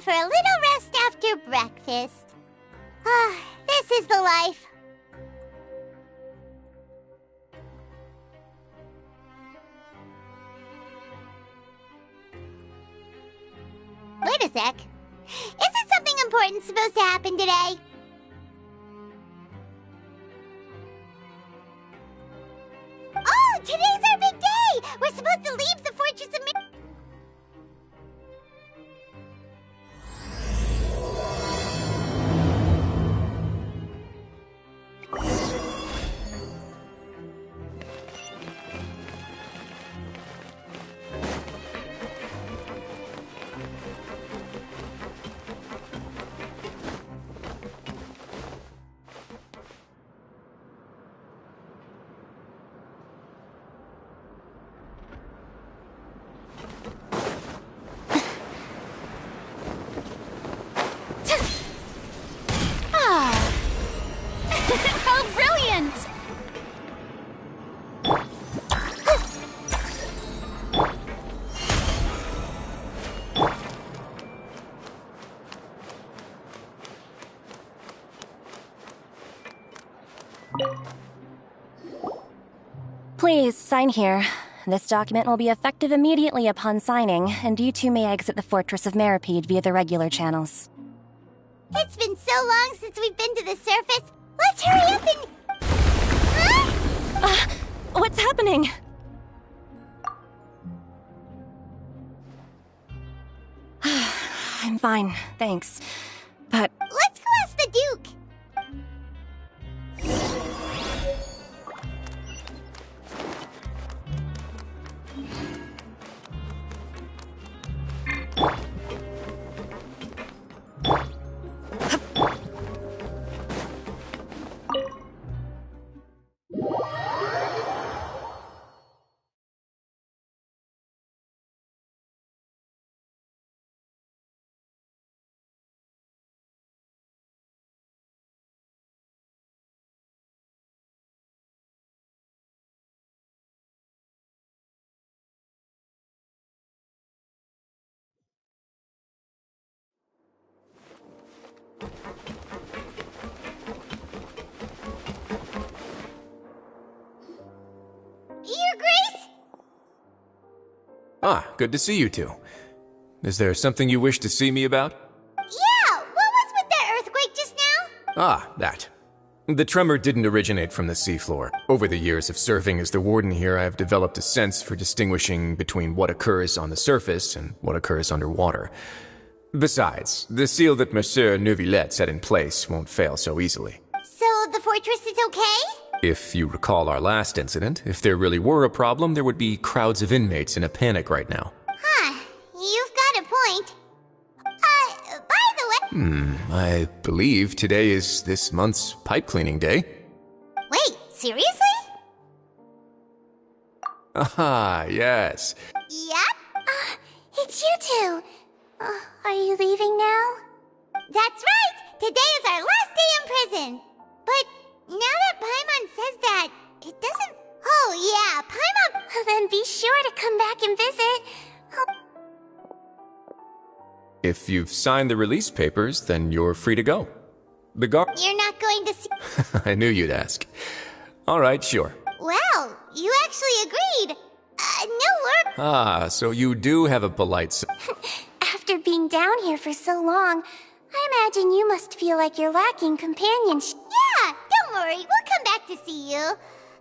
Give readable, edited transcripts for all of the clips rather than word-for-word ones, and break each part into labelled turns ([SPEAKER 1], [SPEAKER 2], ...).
[SPEAKER 1] For a little rest after breakfast. This is the life. Wait a sec. Isn't something important supposed to happen today? Oh, today's our big day! We're supposed to leave the Fortress of
[SPEAKER 2] How brilliant!
[SPEAKER 3] Please, sign here. This document will be effective immediately upon signing, and you two may exit the Fortress of Maripede via the regular channels.
[SPEAKER 1] It's been so long since we've been to the surface. Let's hurry up and... Huh?
[SPEAKER 3] What's happening? I'm fine, thanks. But...
[SPEAKER 1] Let's go ask the Duke! Your Grace?
[SPEAKER 4] Ah, good to see you two. Is there something you wish to see me about?
[SPEAKER 1] Yeah, what was with that earthquake just now?
[SPEAKER 4] Ah, that. The tremor didn't originate from the seafloor. Over the years of serving as the warden here, I have developed a sense for distinguishing between what occurs on the surface and what occurs underwater. Besides, the seal that Monsieur Neuvillette set in place won't fail so easily.
[SPEAKER 1] So the fortress is okay?
[SPEAKER 4] If you recall our last incident, if there really were a problem, there would be crowds of inmates in a panic right now.
[SPEAKER 1] Huh, you've got a point. By the way...
[SPEAKER 4] I believe today is this month's pipe cleaning day.
[SPEAKER 1] Wait, seriously?
[SPEAKER 4] Ah, yes.
[SPEAKER 1] Yep. It's you two. Are you leaving now? That's right! Today is our last day in prison. But now that Paimon says that, it doesn't... Oh yeah, Paimon... Then be sure to come back and visit.
[SPEAKER 4] If you've signed the release papers, then you're free to go. The guard...
[SPEAKER 1] You're not going to see...
[SPEAKER 4] I knew you'd ask. All right, sure.
[SPEAKER 1] Well, you actually agreed. No work.
[SPEAKER 4] Ah, so you do have a polite...
[SPEAKER 1] After being down here for so long, I imagine you must feel like you're lacking companionship. Yeah, don't worry. We'll come back to see you.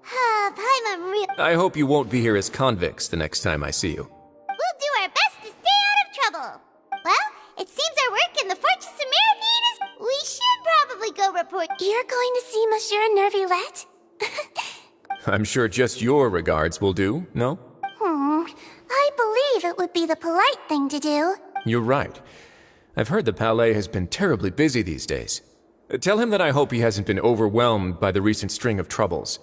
[SPEAKER 1] Paimon real...
[SPEAKER 4] I hope you won't be here as convicts the next time I see you.
[SPEAKER 1] We'll do our best to stay out of trouble. Well, it seems our work in the Fortress of Maripede is... We should probably go report... You're going to see Monsieur Neuvillette?
[SPEAKER 4] I'm sure just your regards will do, no?
[SPEAKER 1] I believe it would be the polite thing to do.
[SPEAKER 4] You're right. I've heard the Palais has been terribly busy these days. Tell him that I hope he hasn't been overwhelmed by the recent string of troubles.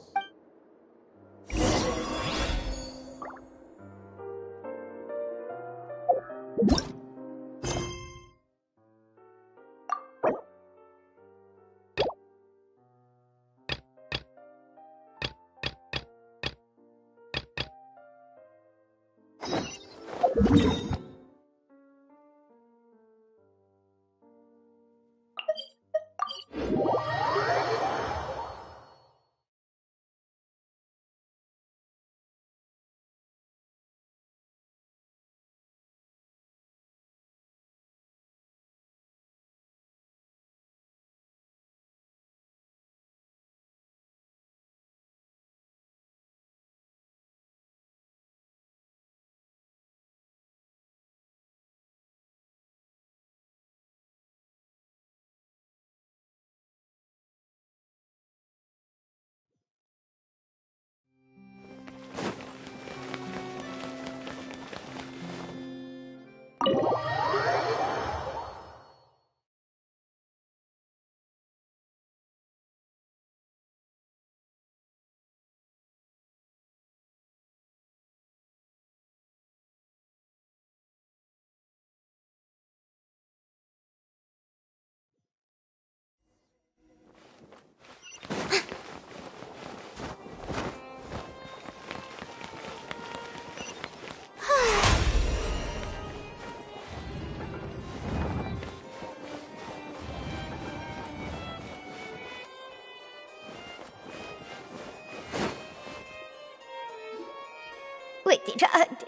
[SPEAKER 1] Wait,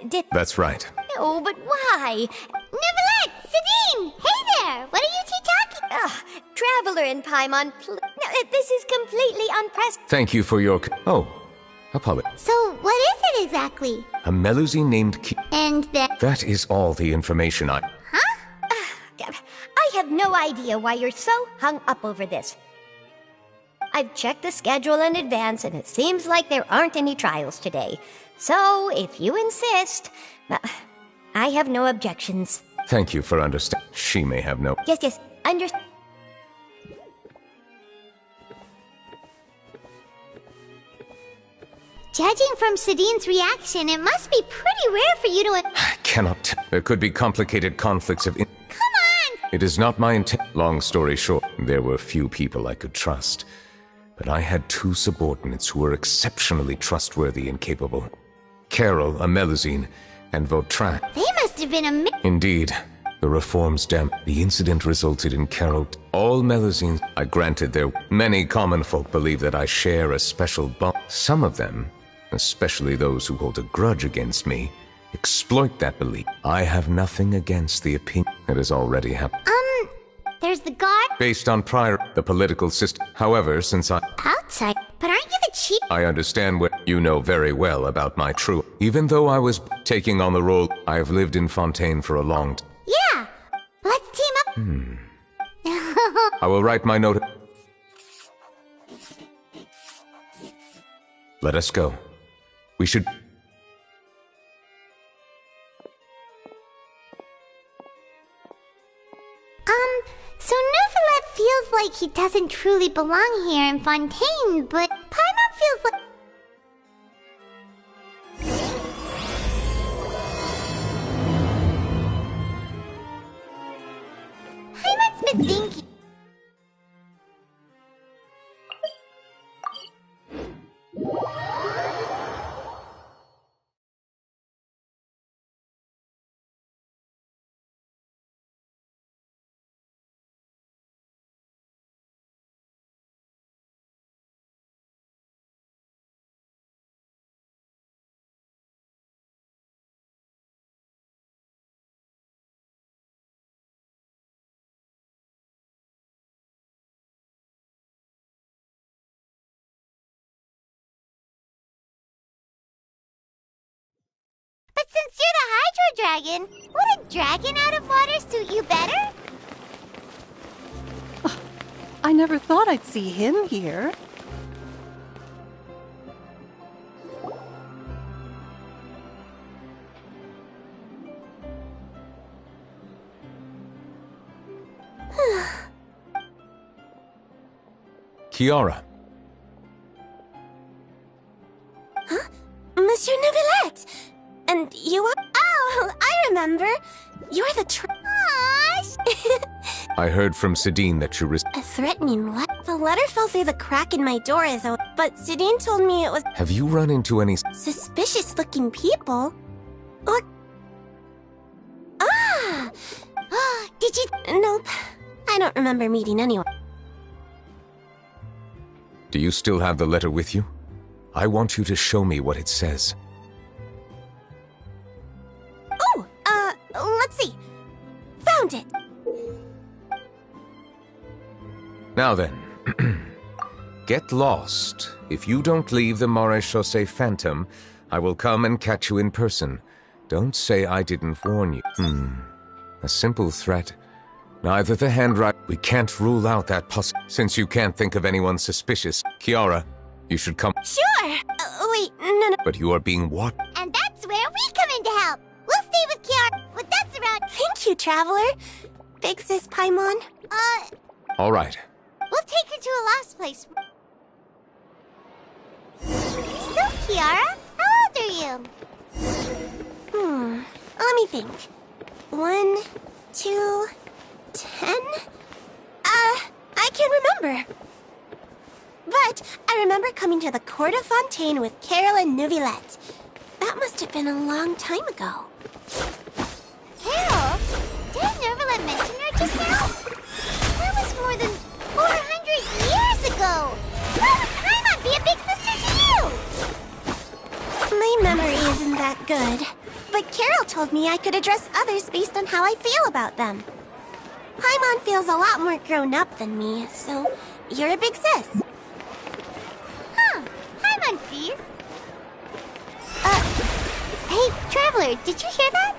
[SPEAKER 1] did...
[SPEAKER 4] That's right.
[SPEAKER 1] No, but why? Neverlet! Sadine! Hey there! What are you two talking... Traveler and Paimon, no, this is completely unprecedented.
[SPEAKER 2] Thank you for your... Oh, apology.
[SPEAKER 1] So, what is it exactly?
[SPEAKER 2] A Melusine named Ki...
[SPEAKER 1] And then...
[SPEAKER 2] That is all the information I...
[SPEAKER 5] I have no idea why you're so hung up over this. I've checked the schedule in advance, and it seems like there aren't any trials today. So, if you insist, I have no objections.
[SPEAKER 2] Thank you for understanding. She may have no...
[SPEAKER 5] Yes, understand.
[SPEAKER 1] Judging from Sadine's reaction, it must be pretty rare for you to...
[SPEAKER 2] I cannot... There could be complicated conflicts of...
[SPEAKER 1] Come on!
[SPEAKER 2] It is not my intent... Long story short, there were few people I could trust. But I had two subordinates who were exceptionally trustworthy and capable. Carol, a Melusine, and Vautrin.
[SPEAKER 1] They must have been
[SPEAKER 2] Indeed. The reforms The incident resulted in Carol... All Melusines, I granted their... Many common folk believe that I share a special bond. Some of them, especially those who hold a grudge against me, exploit that belief. I have nothing against the opinion that has already happened.
[SPEAKER 1] There's the guard...
[SPEAKER 2] Based on the political system. However, since
[SPEAKER 1] Outside? But aren't you the chief?
[SPEAKER 2] I understand what you know very well about my true... Even though I was taking on the role, I have lived in Fontaine for a long time.
[SPEAKER 1] Yeah! Let's team up...
[SPEAKER 2] I will write my note... Let us go. We should...
[SPEAKER 1] So Neuvillette feels like he doesn't truly belong here in Fontaine, but Paimon feels like... Paimon's been thinking... But since you're the Hydro Dragon, would a dragon out of water suit you better?
[SPEAKER 6] I never thought I'd see him here.
[SPEAKER 2] Kiara.
[SPEAKER 1] Huh? Monsieur Neuvillette! And you are— Oh, I remember! You're the
[SPEAKER 2] I heard from Sidine that you
[SPEAKER 1] A threatening letter? The letter fell through the crack in my door but Sidine told me it was—
[SPEAKER 2] Have you run into any—
[SPEAKER 1] Suspicious-looking people? What? Ah! Did you— Nope. I don't remember meeting anyone.
[SPEAKER 2] Do you still have the letter with you? I want you to show me what it says.
[SPEAKER 1] Oh, let's see. Found it.
[SPEAKER 2] Now then, get lost. If you don't leave the Maréchaussée Phantom, I will come and catch you in person. Don't say I didn't warn you. A simple threat. Neither the handwriting— We can't rule out that Since you can't think of anyone suspicious, Kiara, you should come—
[SPEAKER 1] Sure! Wait, no.
[SPEAKER 2] But you are being watched.
[SPEAKER 1] And that's where we come in to help. We'll stay with Kiara with us around— Thank you, Traveler. Big Sis Paimon.
[SPEAKER 2] All right.
[SPEAKER 1] We'll take her to a lost place. So, Kiara, how old are you? Let me think. 1, 2, 10? I can't remember. But I remember coming to the Court of Fontaine with Carol and Neuvillette. That must have been a long time ago. Carol? Did Neuvillette mention her just now? That was more than 400 years ago! How would Paimon be a big sister to you? My memory isn't that good. But Carol told me I could address others based on how I feel about them. Paimon feels a lot more grown up than me, so you're a big sis. Paimon sees. Hey, Traveler, did you hear that?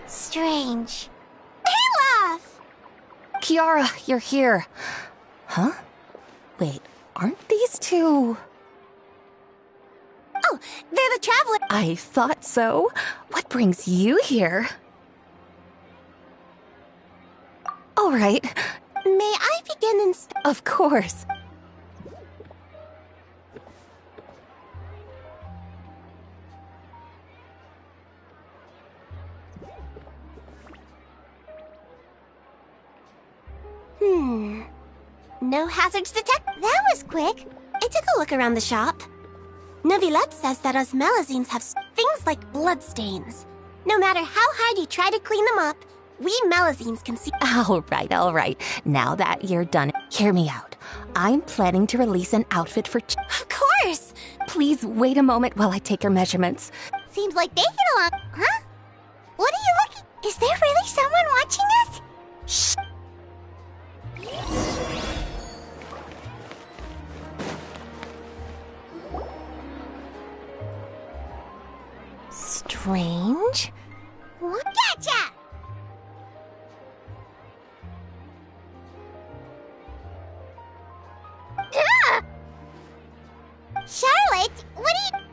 [SPEAKER 1] Strange. Olaf!
[SPEAKER 3] Kiara, you're here. Huh? Wait, aren't these two?
[SPEAKER 1] Oh, they're the Traveler.
[SPEAKER 3] I thought so. What brings you here? All right.
[SPEAKER 1] May I begin
[SPEAKER 3] Of course.
[SPEAKER 1] No hazards detected. That was quick. I took a look around the shop. Neuvillette says that us Melusines have things like bloodstains. No matter how hard you try to clean them up, we Melusines can see—
[SPEAKER 3] All right. Now that you're done, hear me out. I'm planning to release an outfit for
[SPEAKER 1] Of course!
[SPEAKER 3] Please wait a moment while I take your measurements.
[SPEAKER 1] Seems like they get along. Huh? What are you looking— Is there really someone watching us? Shh!
[SPEAKER 3] Strange?
[SPEAKER 1] What? Gotcha! Charlotte, what are you—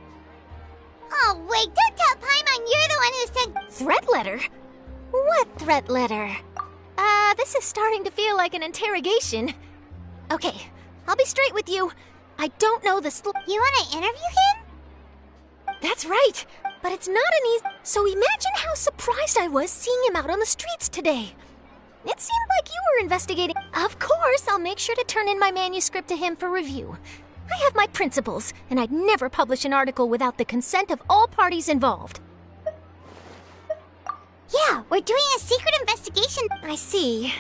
[SPEAKER 1] Oh, wait, don't tell Paimon you're the one who said—
[SPEAKER 6] Threat letter? What threat letter? This is starting to feel like an interrogation. Okay, I'll be straight with you. I don't know the
[SPEAKER 1] You want to interview him?
[SPEAKER 6] That's right, but it's not an easy— So imagine how surprised I was seeing him out on the streets today. It seemed like you were investigating— Of course, I'll make sure to turn in my manuscript to him for review. I have my principles, and I'd never publish an article without the consent of all parties involved.
[SPEAKER 1] Yeah, we're doing a secret investigation.
[SPEAKER 6] I see.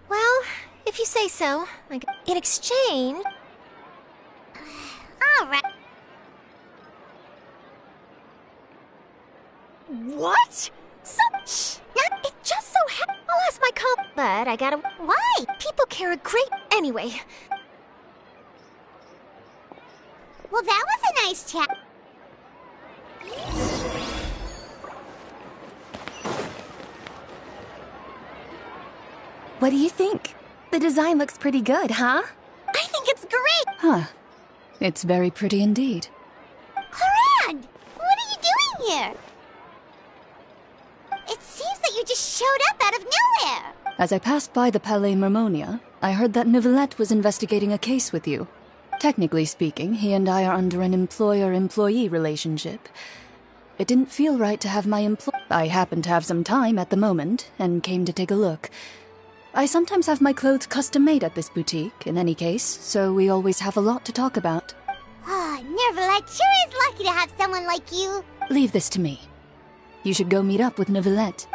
[SPEAKER 6] Well, if you say so. In exchange—
[SPEAKER 1] All right.
[SPEAKER 6] What? Shh! It just so happens— I'll ask my but I gotta—
[SPEAKER 1] Why?
[SPEAKER 6] People care a great— Anyway.
[SPEAKER 1] Well, that was a nice chat.
[SPEAKER 3] What do you think?
[SPEAKER 7] The design looks pretty good, huh?
[SPEAKER 1] I think it's great!
[SPEAKER 7] Huh. It's very pretty indeed.
[SPEAKER 1] Harand! What are you doing here? It seems that you just showed up out of nowhere!
[SPEAKER 7] As I passed by the Palais Mermonia, I heard that Neuvillette was investigating a case with you. Technically speaking, he and I are under an employer-employee relationship. It didn't feel right to have my I happened to have some time at the moment, and came to take a look. I sometimes have my clothes custom-made at this boutique, in any case, so we always have a lot to talk about.
[SPEAKER 1] Ah, Neuvillette sure is lucky to have someone like you.
[SPEAKER 7] Leave this to me. You should go meet up with Neuvillette.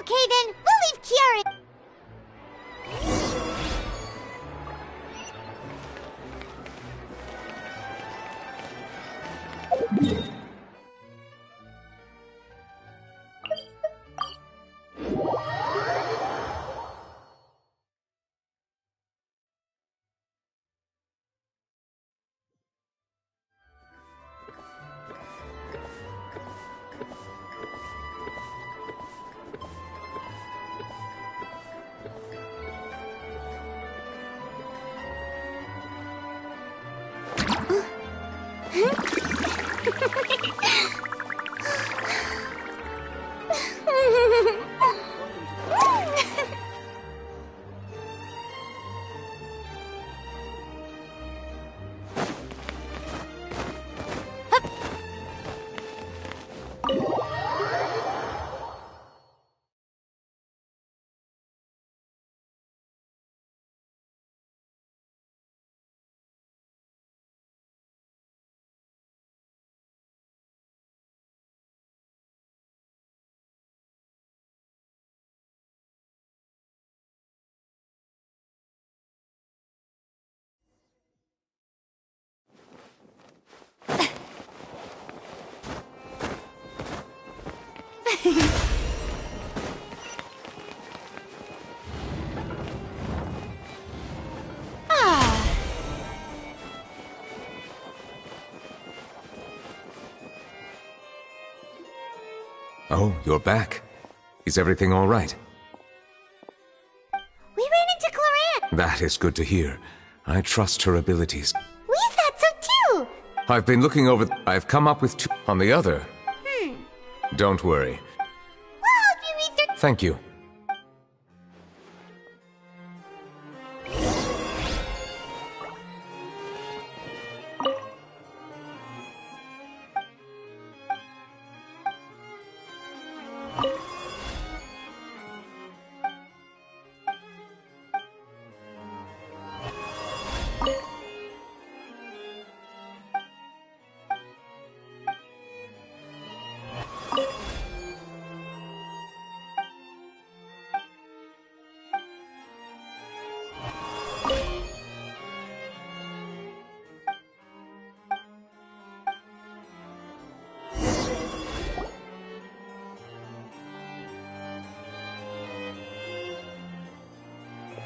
[SPEAKER 1] Okay then, we'll leave Kiara.
[SPEAKER 2] Oh, you're back. Is everything all right?
[SPEAKER 1] We ran into Cloran.
[SPEAKER 2] That is good to hear. I trust her abilities.
[SPEAKER 1] We thought so too.
[SPEAKER 2] I've been looking over... I've come up with two... On the other... Don't worry.
[SPEAKER 1] We'll help you research.
[SPEAKER 2] Thank you.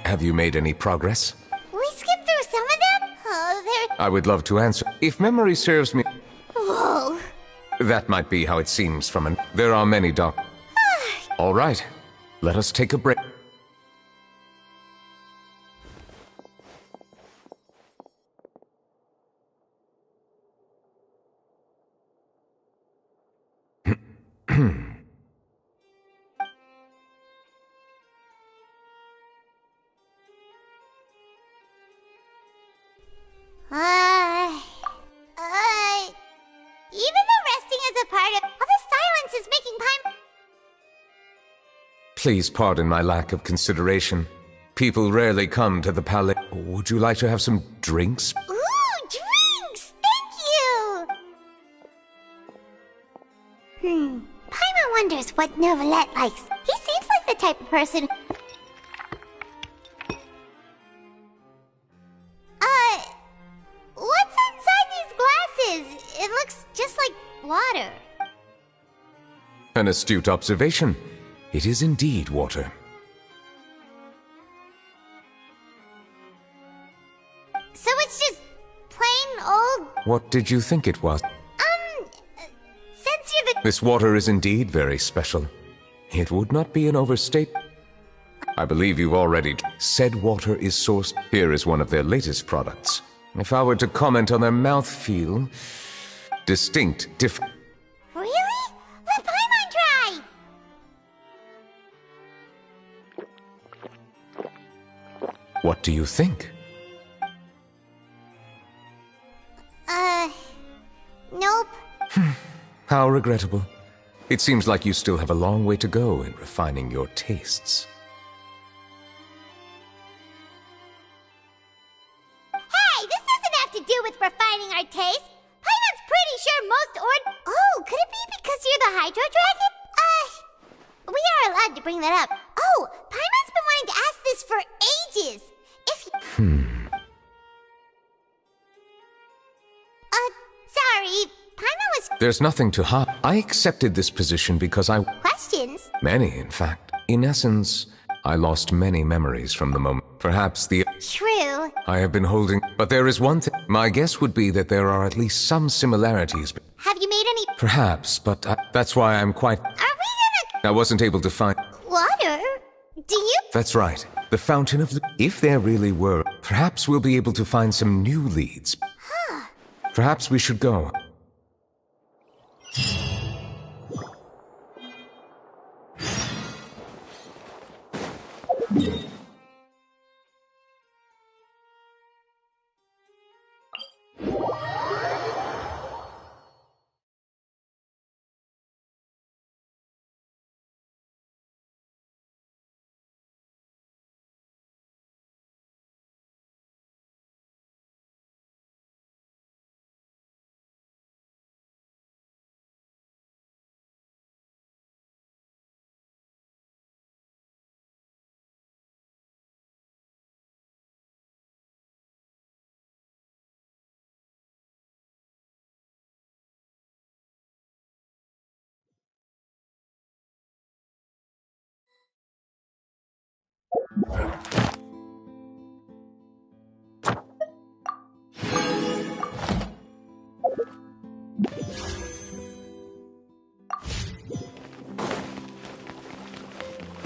[SPEAKER 2] Have you made any progress?
[SPEAKER 1] We skipped through some of them? Oh,
[SPEAKER 2] I would love to answer. If memory serves me...
[SPEAKER 1] Whoa.
[SPEAKER 2] That might be how it seems from an... There are many All right. Let us take a break.
[SPEAKER 1] Even though resting is a part of... All the silence is making Paimon...
[SPEAKER 2] Please pardon my lack of consideration. People rarely come to the palais. Would you like to have some drinks?
[SPEAKER 1] Ooh, drinks! Thank you! Paimon wonders what Neuvillette likes. He seems like the type of person... What's inside these glasses? It looks just like water.
[SPEAKER 2] An astute observation. It is indeed water.
[SPEAKER 1] So it's just plain old...
[SPEAKER 2] What did you think it was?
[SPEAKER 1] Since you're the...
[SPEAKER 2] This water is indeed very special. It would not be an overstatement. I believe you've already said water is sourced. Here is one of their latest products. If I were to comment on their mouthfeel, distinct, different.
[SPEAKER 1] Really? The Paimon try!
[SPEAKER 2] What do you think?
[SPEAKER 1] Nope.
[SPEAKER 2] How regrettable. It seems like you still have a long way to go in refining your tastes.
[SPEAKER 1] Hey, this doesn't have to do with refining our taste. Paimon's pretty sure most Oh, could it be because you're the Hydro Dragon? We are allowed to bring that up. Oh, Paimon's been wanting to ask this for ages. If you... Sorry. Paimon was...
[SPEAKER 2] There's nothing to hide. I accepted this position because
[SPEAKER 1] Questions?
[SPEAKER 2] Many, in fact. In essence, I lost many memories from the moment. Perhaps the...
[SPEAKER 1] True.
[SPEAKER 2] I have been holding... But there is one thing. My guess would be that there are at least some similarities.
[SPEAKER 1] Have you made any...
[SPEAKER 2] Perhaps, but that's why I'm quite...
[SPEAKER 1] Are we gonna...
[SPEAKER 2] I wasn't able to find...
[SPEAKER 1] Water? Do you...
[SPEAKER 2] That's right. The Fountain of... If there really were, perhaps we'll be able to find some new leads. Perhaps we should go.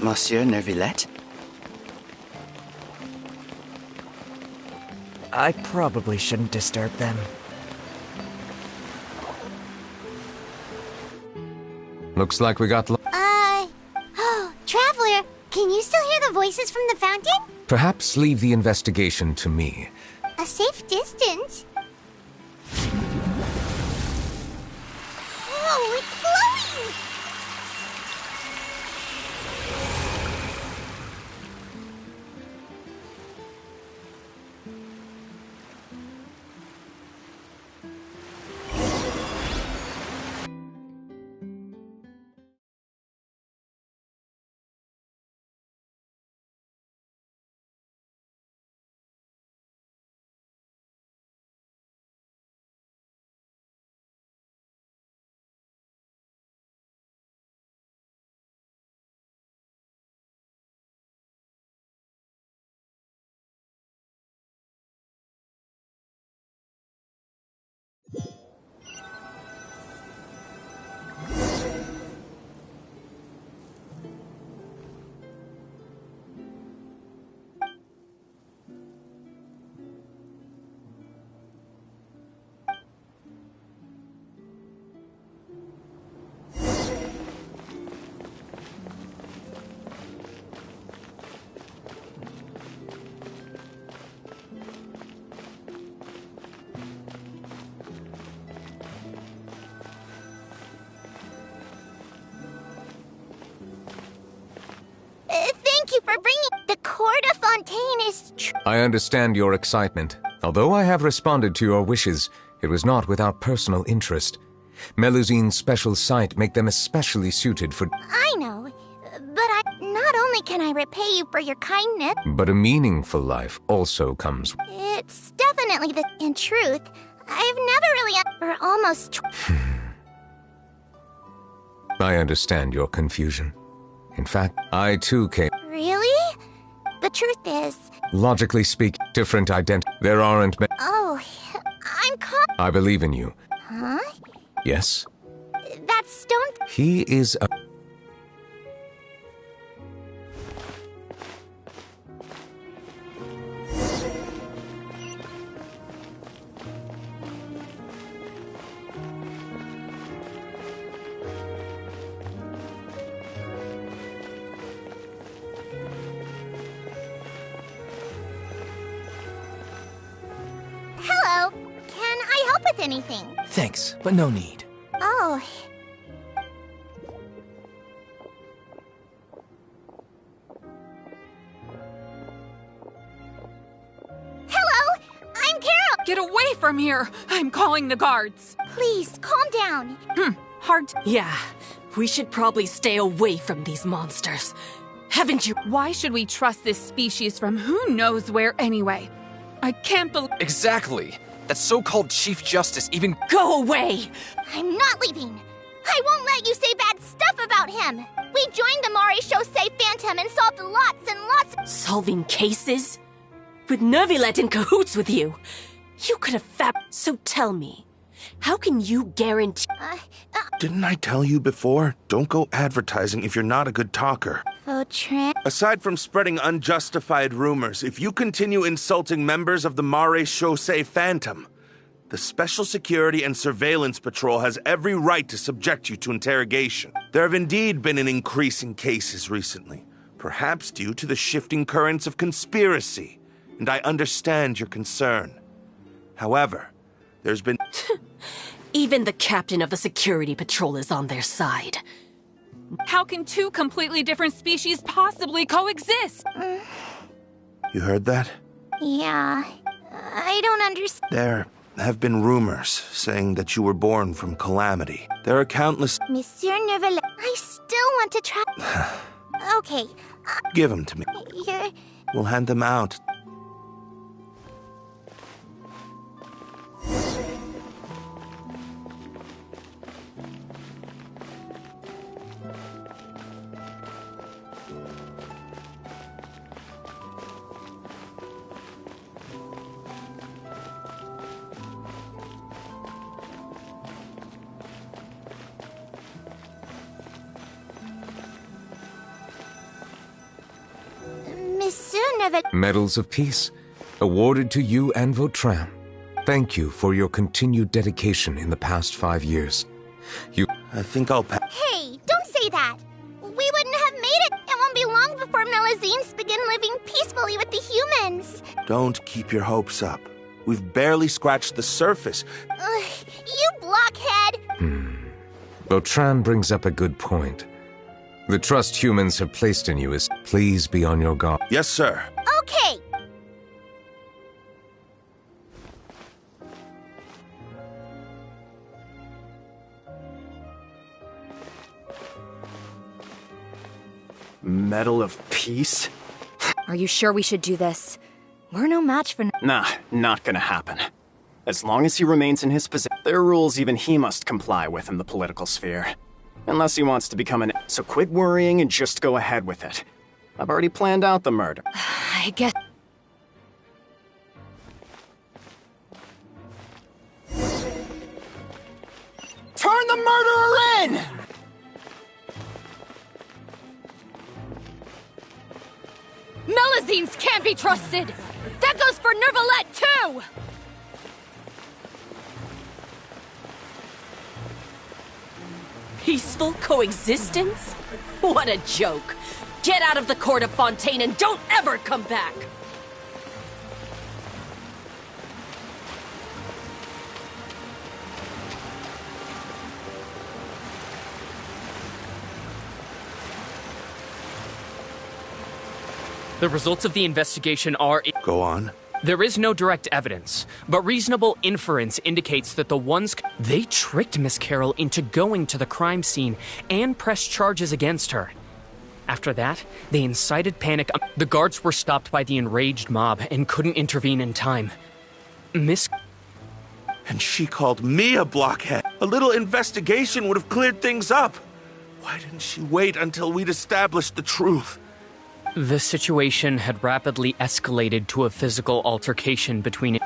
[SPEAKER 8] Monsieur Neuvillette? I probably shouldn't disturb them.
[SPEAKER 2] Looks like we got...
[SPEAKER 1] Oh, Traveler, can you still hear the voices from the fountain?
[SPEAKER 2] Perhaps leave the investigation to me.
[SPEAKER 1] A safe distance? Oh, it's glowing! Thank you for bringing... The Cour de Fontaine is...
[SPEAKER 2] I understand your excitement. Although I have responded to your wishes, it was not without personal interest. Melusine's special sight make them especially suited for...
[SPEAKER 1] I know, but not only can I repay you for your kindness...
[SPEAKER 2] But a meaningful life also comes...
[SPEAKER 1] It's definitely the... In truth, I've never really... For almost...
[SPEAKER 2] I understand your confusion. In fact, I too came...
[SPEAKER 1] Really? The truth is...
[SPEAKER 2] Logically speaking, different there aren't
[SPEAKER 1] Oh, I'm caught...
[SPEAKER 2] I believe in you.
[SPEAKER 1] Huh?
[SPEAKER 2] Yes?
[SPEAKER 1] That stone...
[SPEAKER 2] He is a...
[SPEAKER 1] with anything.
[SPEAKER 9] Thanks, but no need.
[SPEAKER 1] Oh. Hello! I'm Carol!
[SPEAKER 10] Get away from here! I'm calling the guards!
[SPEAKER 1] Please, calm down.
[SPEAKER 10] Hard to—
[SPEAKER 11] Yeah, we should probably stay away from these monsters. Haven't you—
[SPEAKER 10] Why should we trust this species from who knows where anyway? I can't believe—
[SPEAKER 9] Exactly. That so-called Chief Justice even—
[SPEAKER 11] Go away!
[SPEAKER 1] I'm not leaving. I won't let you say bad stuff about him. We joined the Mare Chaussee Phantom and solved lots and lots of—
[SPEAKER 11] Solving cases? With Neuvillette in cahoots with you? You could have So tell me, how can you guarantee—
[SPEAKER 12] Didn't I tell you before? Don't go advertising if you're not a good talker.
[SPEAKER 1] Vautrin.
[SPEAKER 12] Aside from spreading unjustified rumors, if you continue insulting members of the Mare Chaussee Phantom, the Special Security and Surveillance Patrol has every right to subject you to interrogation. There have indeed been an increase in cases recently, perhaps due to the shifting currents of conspiracy, and I understand your concern. However, there's been—
[SPEAKER 11] Even the captain of the security patrol is on their side.
[SPEAKER 10] how can two completely different species possibly coexist?
[SPEAKER 12] You heard that?
[SPEAKER 1] Yeah. I don't understand.
[SPEAKER 12] There have been rumors saying that you were born from calamity. There are countless—
[SPEAKER 1] Monsieur Neuvillette, I still want to try. Okay.
[SPEAKER 12] Give them to me.
[SPEAKER 1] You're...
[SPEAKER 12] We'll hand them out.
[SPEAKER 1] Monsieur Neuvillette.
[SPEAKER 2] Medals of Peace, awarded to you and Vautrin. Thank you for your continued dedication in the past 5 years.
[SPEAKER 12] I think I'll
[SPEAKER 1] Hey, don't say that. We wouldn't have made it. It won't be long before Melazines begin living peacefully with the humans.
[SPEAKER 12] Don't keep your hopes up. We've barely scratched the surface.
[SPEAKER 1] You blockhead!
[SPEAKER 2] Vautrin brings up a good point. The trust humans have placed in you is— Please be on your guard.
[SPEAKER 12] Yes, sir.
[SPEAKER 1] Okay.
[SPEAKER 8] Medal of Peace?
[SPEAKER 3] Are you sure we should do this? We're no match for—
[SPEAKER 8] Nah, not gonna happen. As long as he remains in his position, there are rules even he must comply with in the political sphere. Unless he wants to become an— So quit worrying and just go ahead with it. I've already planned out the murder.
[SPEAKER 3] I guess—
[SPEAKER 8] Turn the murderer in!
[SPEAKER 10] Melazines can't be trusted! That goes for Neuvillette, too!
[SPEAKER 11] Peaceful coexistence? What a joke. Get out of the court of Fontaine and don't ever come back!
[SPEAKER 13] The results of the investigation are—
[SPEAKER 12] Go on.
[SPEAKER 13] There is no direct evidence, but reasonable inference indicates that the ones— They tricked Miss Carroll into going to the crime scene and pressed charges against her. After that, they incited panic. The guards were stopped by the enraged mob and couldn't intervene in time. Miss—
[SPEAKER 12] And she called me a blockhead. A little investigation would have cleared things up. Why didn't she wait until we'd established the truth?
[SPEAKER 13] The situation had rapidly escalated to a physical altercation between—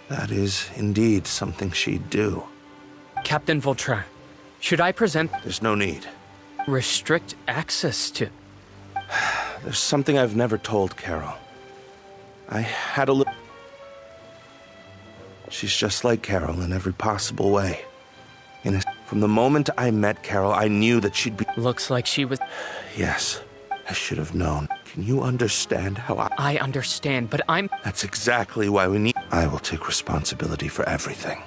[SPEAKER 12] That is indeed something she'd do.
[SPEAKER 13] Captain Vautrin, should I present—
[SPEAKER 12] There's no need.
[SPEAKER 13] Restrict access to—
[SPEAKER 12] There's something I've never told Carol. I had a little— She's just like Carol in every possible way. From the moment I met Carol, I knew that she'd be—
[SPEAKER 13] Looks like she was—
[SPEAKER 12] Yes, I should have known. Can you understand how
[SPEAKER 13] I understand, but I'm—
[SPEAKER 12] That's exactly why we need— I will take responsibility for everything.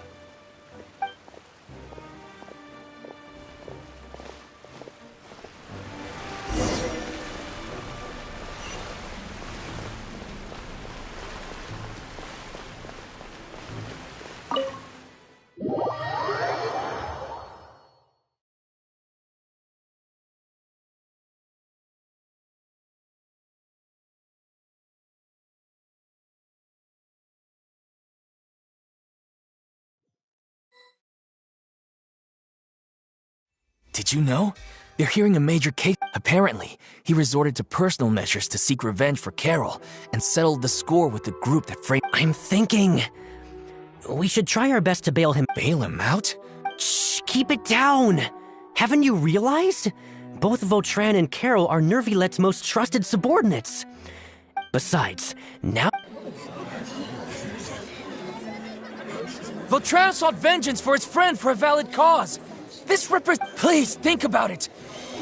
[SPEAKER 9] Did you know? They're hearing a major case. Apparently, he resorted to personal measures to seek revenge for Carol and settled the score with the group that framed.
[SPEAKER 14] I'm thinking we should try our best to bail him.
[SPEAKER 9] Bail him out?
[SPEAKER 14] Shh, keep it down. Haven't you realized? Both Vautrin and Carol are Nervilette's most trusted subordinates. Besides, now...
[SPEAKER 9] Vautrin sought vengeance for his friend for a valid cause. This Please, think about it.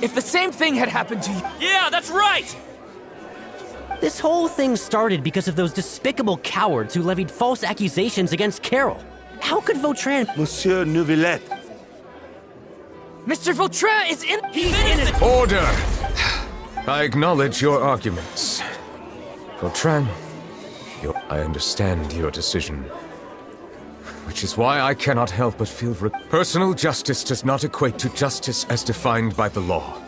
[SPEAKER 9] If the same thing had happened to you...
[SPEAKER 13] Yeah, that's right!
[SPEAKER 14] This whole thing started because of those despicable cowards who levied false accusations against Carol. How could Vautrin...
[SPEAKER 12] Monsieur Neuvillette.
[SPEAKER 9] Mr. Vautrin is in...
[SPEAKER 14] He's innocent!
[SPEAKER 2] Order! I acknowledge your arguments. Vautrin, I understand your decision. Which is why I cannot help but feel personal justice does not equate to justice as defined by the law.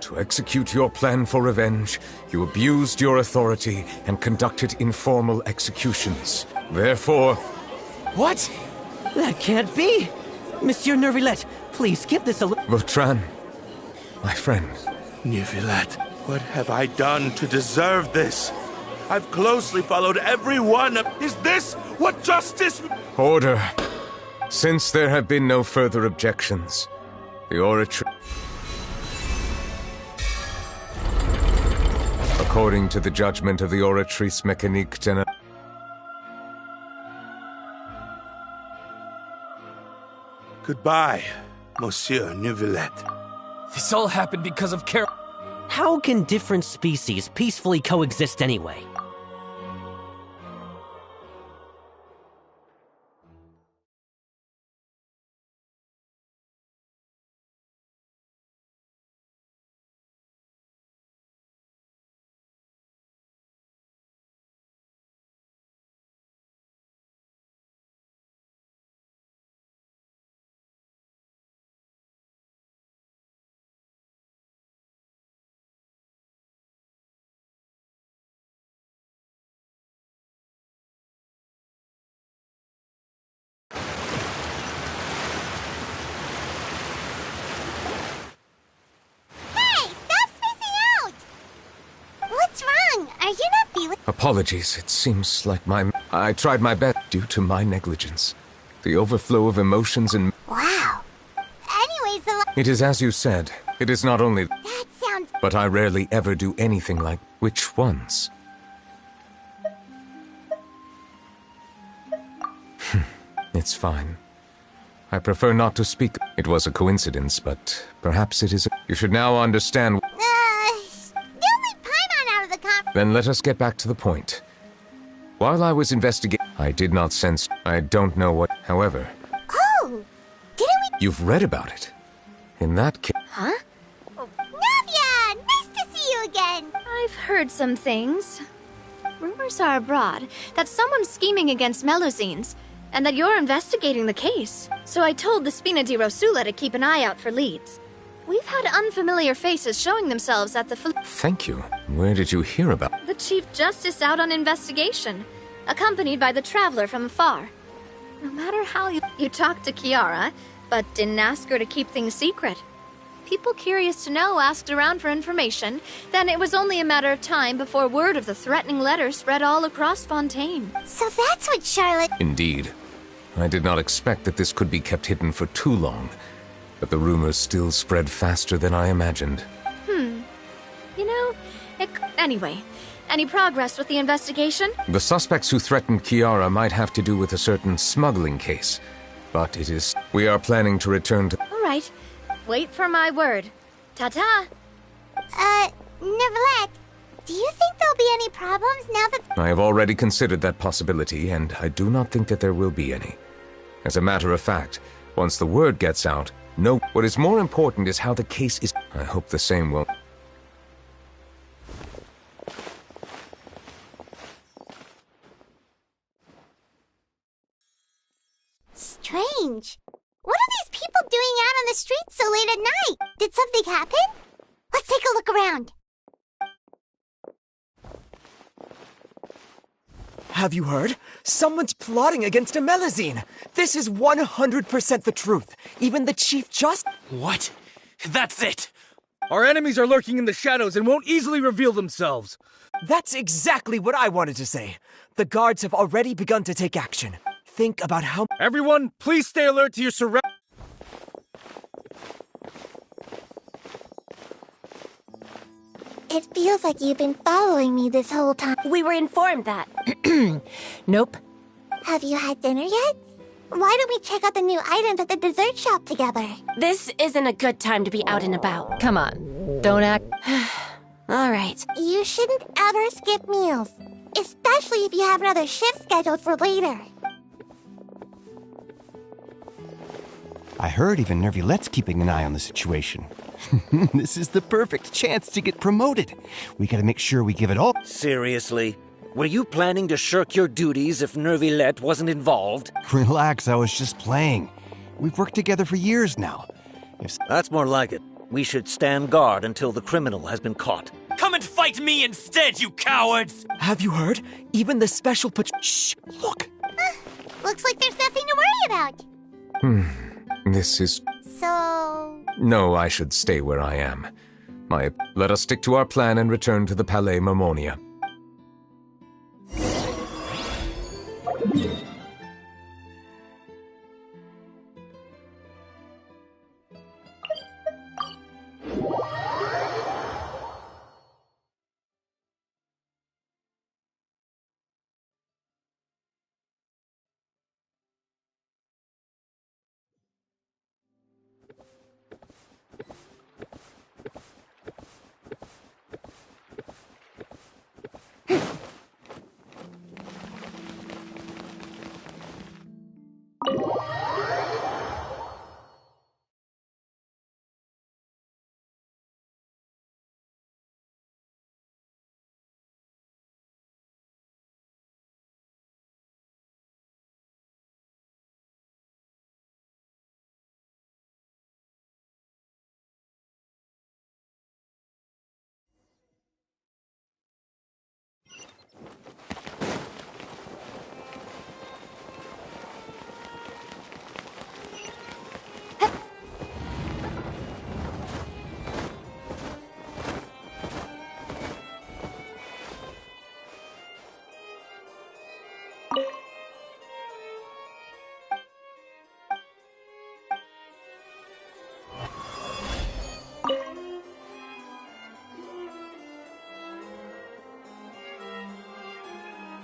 [SPEAKER 2] To execute your plan for revenge, you abused your authority and conducted informal executions. Therefore...
[SPEAKER 14] What? That can't be! Monsieur Neuvillette, please give this a look.
[SPEAKER 2] Vautrin, my friend.
[SPEAKER 12] Neuvillette, what have I done to deserve this? I've closely followed every one of... Is this what justice...
[SPEAKER 2] Order. Since there have been no further objections, the oratory... According to the judgment of the Oratrice Mécanique de...
[SPEAKER 12] Goodbye, Monsieur Neuvillette.
[SPEAKER 9] This all happened because of Carol.
[SPEAKER 14] How can different species peacefully coexist anyway?
[SPEAKER 2] Apologies, it seems like I tried my best due to my negligence. The overflow of emotions and...
[SPEAKER 1] Wow. Anyways,
[SPEAKER 2] It is as you said. It is not only...
[SPEAKER 1] That sounds...
[SPEAKER 2] But I rarely ever do anything like... Which ones? It's fine. I prefer not to speak. It was a coincidence, but perhaps it is... You should now understand... Then let us get back to the point. While I was investigating, I did not sense... I don't know what... However...
[SPEAKER 1] Oh! Didn't we...
[SPEAKER 2] You've read about it. In that case...
[SPEAKER 6] Huh?
[SPEAKER 1] Navia! Nice to see you again!
[SPEAKER 6] I've heard some things. Rumors are abroad that someone's scheming against Melusines, and that you're investigating the case. So I told the Spina di Rosula to keep an eye out for leads. We've had unfamiliar faces showing themselves at the...
[SPEAKER 2] Thank you. Where did you hear about...
[SPEAKER 6] The Chief Justice out on investigation, accompanied by the Traveler from afar. No matter how you talked to Kiara, but didn't ask her to keep things secret. People curious to know asked around for information, then it was only a matter of time before word of the threatening letter spread all across Fontaine.
[SPEAKER 1] So that's what Charlotte...
[SPEAKER 2] Indeed. I did not expect that this could be kept hidden for too long. But the rumors still spread faster than I imagined.
[SPEAKER 6] You know, anyway, any progress with the investigation?
[SPEAKER 2] The suspects who threatened Kiara might have to do with a certain smuggling case. But it is... We are planning to return to...
[SPEAKER 6] All right. Wait for my word. Ta-ta!
[SPEAKER 1] Neuvillette, Do you think there'll be any problems now that...
[SPEAKER 2] I have already considered that possibility, and I do not think that there will be any. As a matter of fact, once the word gets out, no. What is more important is how the case is. I hope the same will.
[SPEAKER 1] Strange. What are these people doing out on the streets so late at night? Did something happen? Let's take a look around.
[SPEAKER 15] Have you heard? Someone's plotting against Amelazine. This is 100% the truth. Even the Chief Justice...
[SPEAKER 9] What? That's it!
[SPEAKER 16] Our enemies are lurking in the shadows and won't easily reveal themselves.
[SPEAKER 15] That's exactly what I wanted to say. The guards have already begun to take action. Think about how...
[SPEAKER 16] Everyone, please stay alert to your surroundings.
[SPEAKER 1] It feels like you've been following me this whole time.
[SPEAKER 11] We were informed that. Nope.
[SPEAKER 1] Have you had dinner yet? Why don't we check out the new items at the dessert shop together?
[SPEAKER 11] This isn't a good time to be out and about.
[SPEAKER 17] Come on, don't act...
[SPEAKER 11] All right.
[SPEAKER 1] You shouldn't ever skip meals, especially if you have another shift scheduled for later.
[SPEAKER 18] I heard even Nervulette's keeping an eye on the situation. This is the perfect chance to get promoted. We gotta make sure we give it all.
[SPEAKER 19] Seriously? Were you planning to shirk your duties if Nervulette wasn't involved?
[SPEAKER 18] Relax, I was just playing. We've worked together for years now.
[SPEAKER 19] That's more like it. We should stand guard until the criminal has been caught.
[SPEAKER 9] Come and fight me instead, you cowards!
[SPEAKER 15] Have you heard? Even the special Shh! Look!
[SPEAKER 1] Looks like there's nothing to worry about.
[SPEAKER 2] This is...
[SPEAKER 1] So...
[SPEAKER 2] No, I should stay where I am. Let us stick to our plan and return to the Palais Mermonia.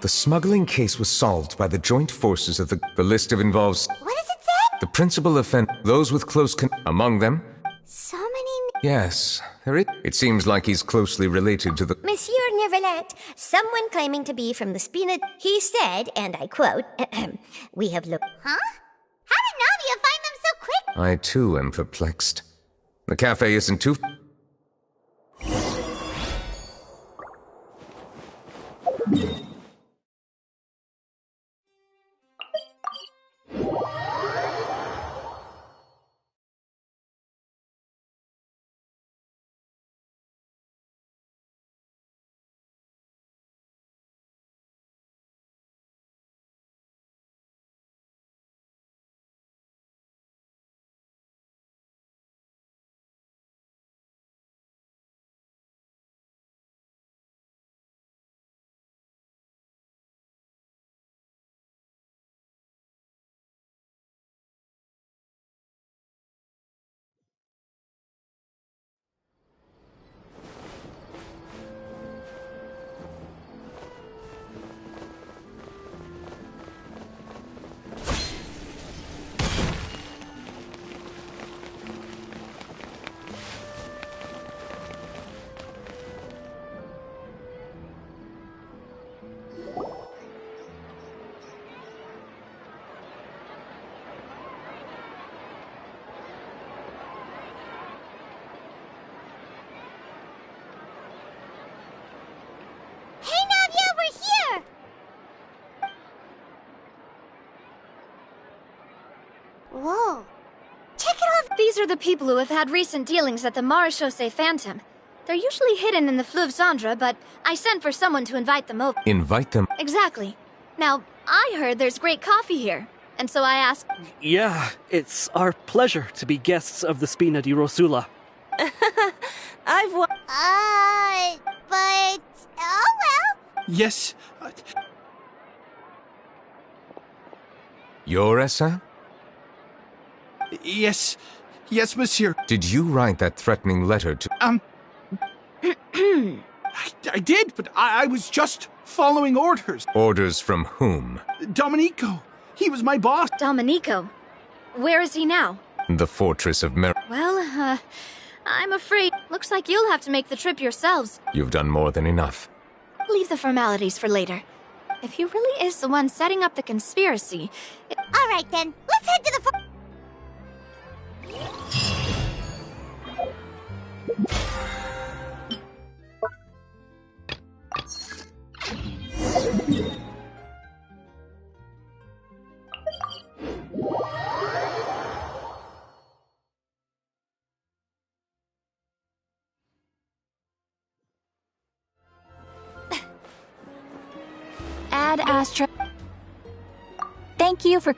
[SPEAKER 2] The smuggling case was solved by the joint forces of the list of involves...
[SPEAKER 1] What does it say?
[SPEAKER 2] The principal those with close among them.
[SPEAKER 1] So many...
[SPEAKER 2] Yes, it seems like he's closely related to the...
[SPEAKER 5] Monsieur Nervalette, someone claiming to be from the Spina... He said, and I quote, we have looked...
[SPEAKER 1] Huh? How did Navia find them so quick?
[SPEAKER 2] I too am perplexed. The cafe isn't too...
[SPEAKER 1] Whoa. Check it off!
[SPEAKER 6] These are the people who have had recent dealings at the Marechaussee Phantom. They're usually hidden in the Fleuve Cendre, but I sent for someone to invite them over.
[SPEAKER 2] Invite them?
[SPEAKER 6] Exactly. Now, I heard there's great coffee here, and so I asked...
[SPEAKER 17] Yeah, it's our pleasure to be guests of the Spina di Rosula.
[SPEAKER 11] I've wa-
[SPEAKER 1] but... Oh well.
[SPEAKER 17] Yes.
[SPEAKER 2] You're Essa?
[SPEAKER 17] Yes. Yes, monsieur.
[SPEAKER 2] Did you write that threatening letter to...
[SPEAKER 17] I did, but I was just following orders.
[SPEAKER 2] Orders from whom?
[SPEAKER 17] Domenico. He was my boss.
[SPEAKER 6] Domenico? Where is he now?
[SPEAKER 2] The fortress of Mer...
[SPEAKER 6] Well, I'm afraid. Looks like you'll have to make the trip yourselves.
[SPEAKER 2] You've done more than enough.
[SPEAKER 6] Leave the formalities for later. If he really is the one setting up the conspiracy...
[SPEAKER 1] All right, then. Let's head to the...
[SPEAKER 3] Ad Astra. Thank you for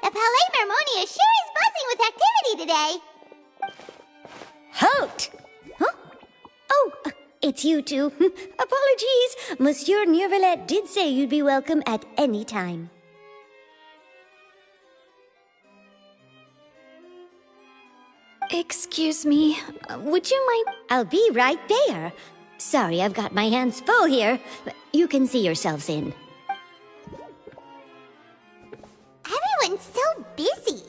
[SPEAKER 1] The Palais Mermonia sure is buzzing with activity today.
[SPEAKER 5] Halt! Huh? Oh, it's you two. Apologies. Monsieur Neuvillette did say you'd be welcome at any time.
[SPEAKER 6] Excuse me, would you mind...
[SPEAKER 5] I'll be right there. Sorry, I've got my hands full here. You can see yourselves in.
[SPEAKER 1] Everyone's so busy.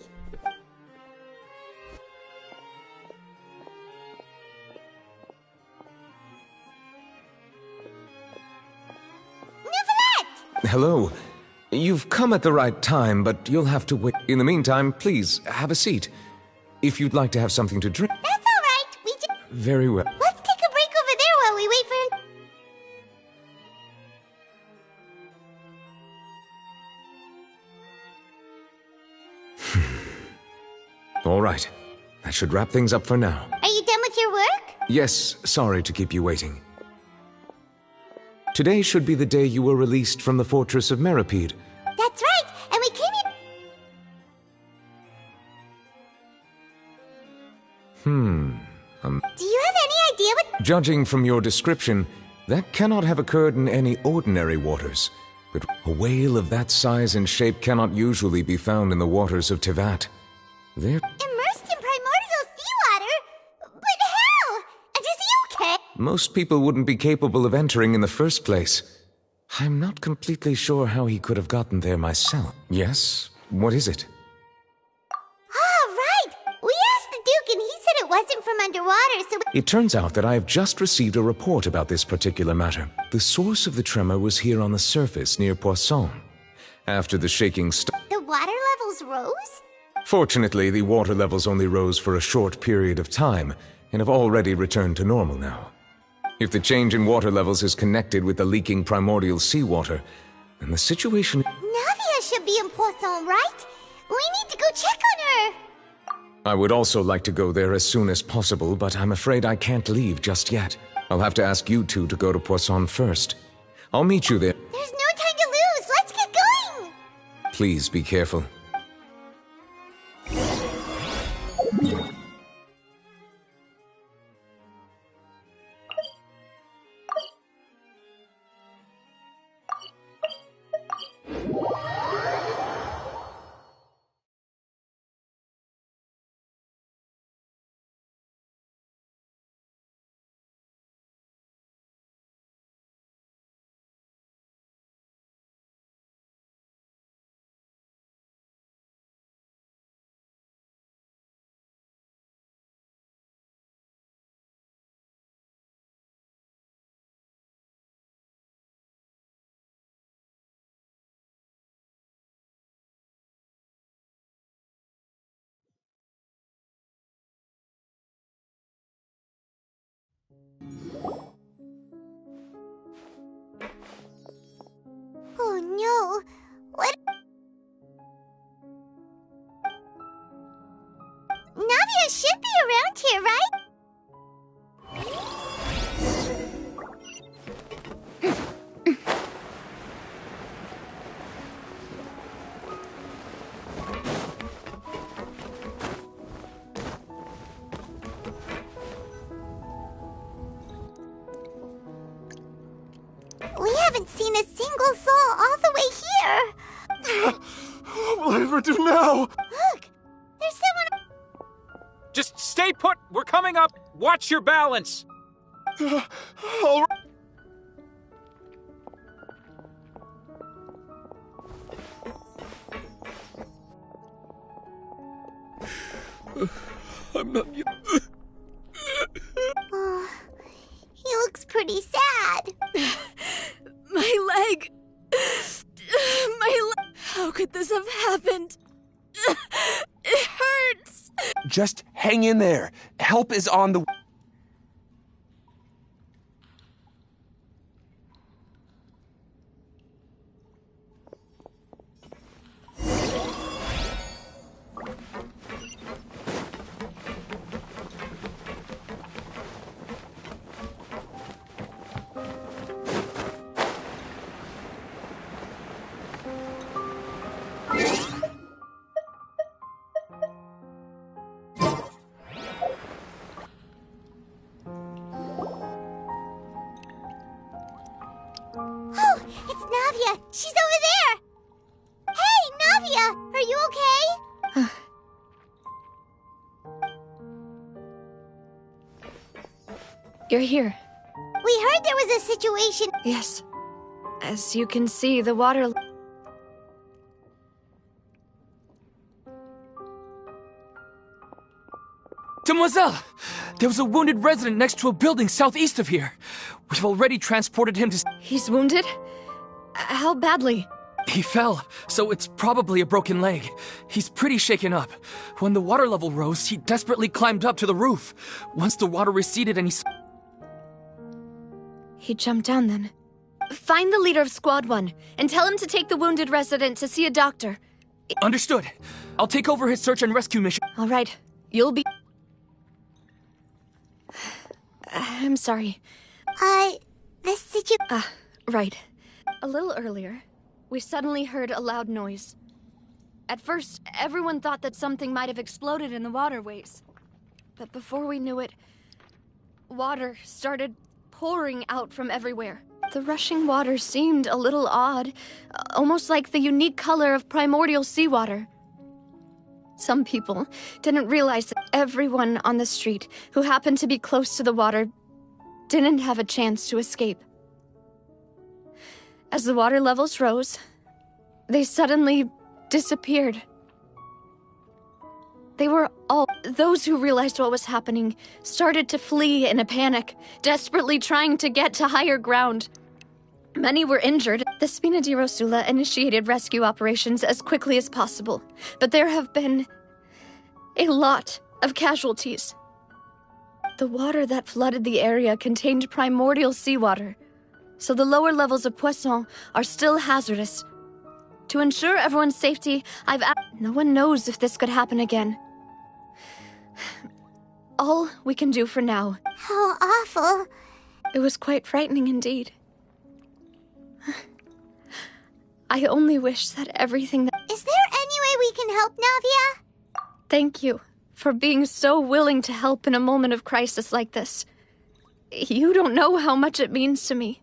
[SPEAKER 2] Hello. You've come at the right time, but you'll have to wait. In the meantime, please, have a seat. If you'd like to have something to drink...
[SPEAKER 1] That's all right. We just...
[SPEAKER 2] Very well.
[SPEAKER 1] Let's take a break over there while we wait for him.
[SPEAKER 2] All right. That should wrap things up for now.
[SPEAKER 1] Are you done with your work?
[SPEAKER 2] Yes, sorry to keep you waiting. Today should be the day you were released from the Fortress of Meripede.
[SPEAKER 1] That's right, and we came in... Do you have any idea what...
[SPEAKER 2] Judging from your description, that cannot have occurred in any ordinary waters. But a whale of that size and shape cannot usually be found in the waters of Tivat. They're
[SPEAKER 1] Immersed in primordial seawater? But how? And is he okay?
[SPEAKER 2] Most people wouldn't be capable of entering in the first place. I'm not completely sure how he could have gotten there myself. Yes? What is it?
[SPEAKER 1] Ah, right! We asked the Duke and he said it wasn't from underwater, so...
[SPEAKER 2] It turns out that I have just received a report about this particular matter. The source of the tremor was here on the surface near Poisson. After the shaking
[SPEAKER 1] The water levels rose?
[SPEAKER 2] Fortunately, the water levels only rose for a short period of time and have already returned to normal now. If the change in water levels is connected with the leaking primordial seawater, then the situation...
[SPEAKER 1] Navia should be in Poisson, right? We need to go check on her!
[SPEAKER 2] I would also like to go there as soon as possible, but I'm afraid I can't leave just yet. I'll have to ask you two to go to Poisson first. I'll meet you there.
[SPEAKER 1] There's no time to lose! Let's get going!
[SPEAKER 2] Please be careful.
[SPEAKER 1] Oh no! What? Navia should be around here, right? We haven't seen a single soul all the way here.
[SPEAKER 12] What will I ever do now?
[SPEAKER 1] Look, there's someone.
[SPEAKER 20] Just stay put! We're coming up! Watch your balance!
[SPEAKER 12] All right. I'm not yet.
[SPEAKER 1] Oh, he looks pretty sad.
[SPEAKER 6] My leg. My leg. How could this have happened? It hurts.
[SPEAKER 21] Just hang in there. Help is on the...
[SPEAKER 1] Oh, it's Navia. She's over there. Hey, Navia, are you okay?
[SPEAKER 7] You're here.
[SPEAKER 1] We heard there was a situation.
[SPEAKER 7] Yes. As you can see, the water...
[SPEAKER 9] Demoiselle! There was a wounded resident next to a building southeast of here. We've already transported him to...
[SPEAKER 7] He's wounded? How badly?
[SPEAKER 9] He fell, so it's probably a broken leg. He's pretty shaken up. When the water level rose, he desperately climbed up to the roof. Once the water receded and
[SPEAKER 7] He jumped down then. Find the leader of Squad 1 and tell him to take the wounded resident to see a doctor.
[SPEAKER 9] Understood. I'll take over his search and rescue mission.
[SPEAKER 6] All right, you'll be... I'm sorry. Right. A little earlier, we suddenly heard a loud noise. At first, everyone thought that something might have exploded in the waterways. But before we knew it, water started pouring out from everywhere. The rushing water seemed a little odd, almost like the unique color of primordial seawater. Some people didn't realize that everyone on the street who happened to be close to the water didn't have a chance to escape. As the water levels rose, they suddenly disappeared. Those who realized what was happening started to flee in a panic, desperately trying to get to higher ground. Many were injured. The Spina di Rosula initiated rescue operations as quickly as possible, but there have been a lot of casualties. The water that flooded the area contained primordial seawater, so the lower levels of Poisson are still hazardous. To ensure everyone's safety, no one knows if this could happen again. All we can do for now.
[SPEAKER 1] How awful.
[SPEAKER 6] It was quite frightening indeed. I only wish that everything that...
[SPEAKER 1] Is there any way we can help, Navia?
[SPEAKER 6] Thank you for being so willing to help in a moment of crisis like this. You don't know how much it means to me.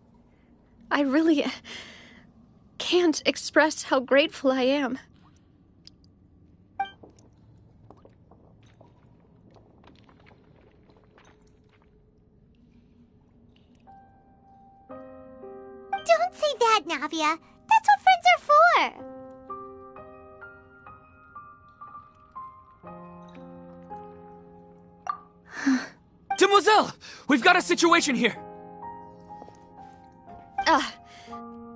[SPEAKER 6] I really can't express how grateful I am.
[SPEAKER 1] Don't say that, Navia. That's what friends are for.
[SPEAKER 9] Demoiselle! We've got a situation here!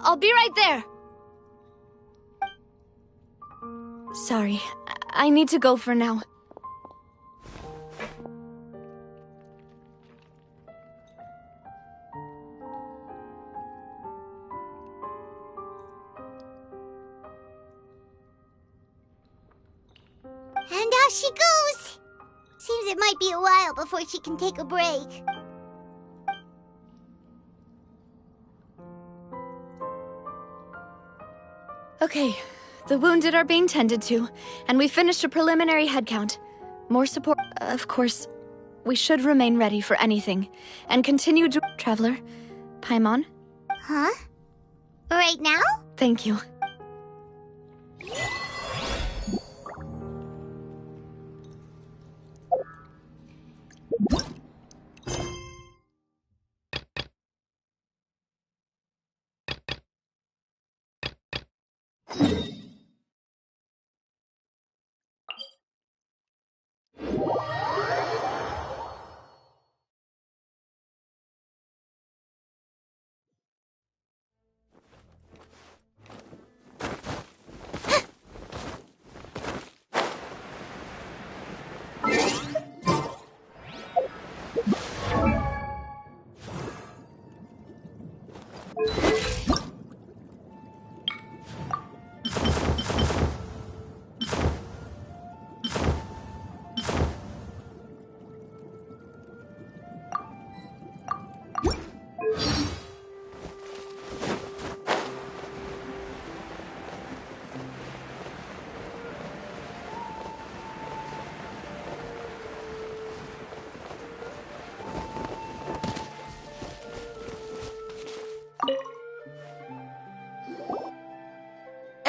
[SPEAKER 6] I'll be right there. Sorry, I need to go for now.
[SPEAKER 1] And out she goes. Seems it might be a while before she can take a break.
[SPEAKER 6] Okay, the wounded are being tended to, and we finished a preliminary head count. More support. Of course, we should remain ready for anything, and continue to... Traveler, Paimon?
[SPEAKER 1] Huh? Right now?
[SPEAKER 6] Thank you.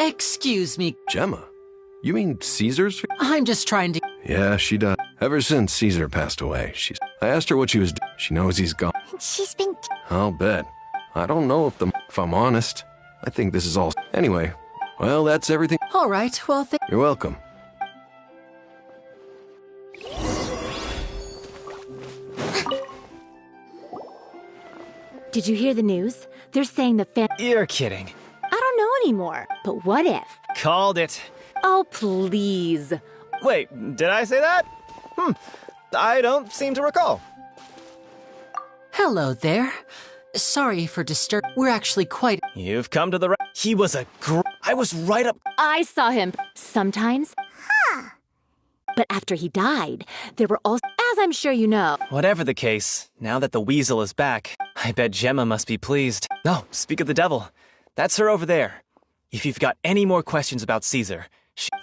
[SPEAKER 4] Excuse me.
[SPEAKER 22] Gemma? You mean Caesar's?
[SPEAKER 4] I'm just trying to...
[SPEAKER 22] Yeah, she does. Ever since Caesar passed away, I asked her what she was doing. She knows he's gone.
[SPEAKER 1] She's been...
[SPEAKER 22] I'll bet. I don't know if I'm honest. I think this is all... Anyway, well, that's everything.
[SPEAKER 4] All right, well,
[SPEAKER 22] You're welcome.
[SPEAKER 23] Did you hear the news? They're saying the
[SPEAKER 24] You're kidding.
[SPEAKER 23] I don't know anymore. But what if?
[SPEAKER 24] Called it.
[SPEAKER 23] Oh, please.
[SPEAKER 24] Wait, did I say that? I don't seem to recall.
[SPEAKER 4] Hello there. Sorry for disturbing. We're actually quite...
[SPEAKER 24] You've come to the right... He was I was right up...
[SPEAKER 23] I saw him. Sometimes...
[SPEAKER 1] Huh.
[SPEAKER 23] But after he died, there were also, as I'm sure you know.
[SPEAKER 8] Whatever the case, now that the weasel is back, I bet Gemma must be pleased. No, speak of the devil. That's her over there. If you've got any more questions about Caesar,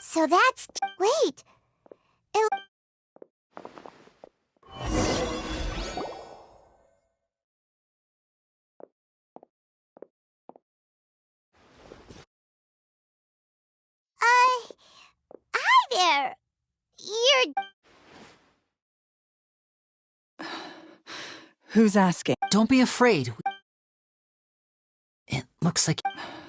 [SPEAKER 1] So that's... Wait. Hi there. You're...
[SPEAKER 10] Who's asking?
[SPEAKER 4] Don't be afraid. It looks like...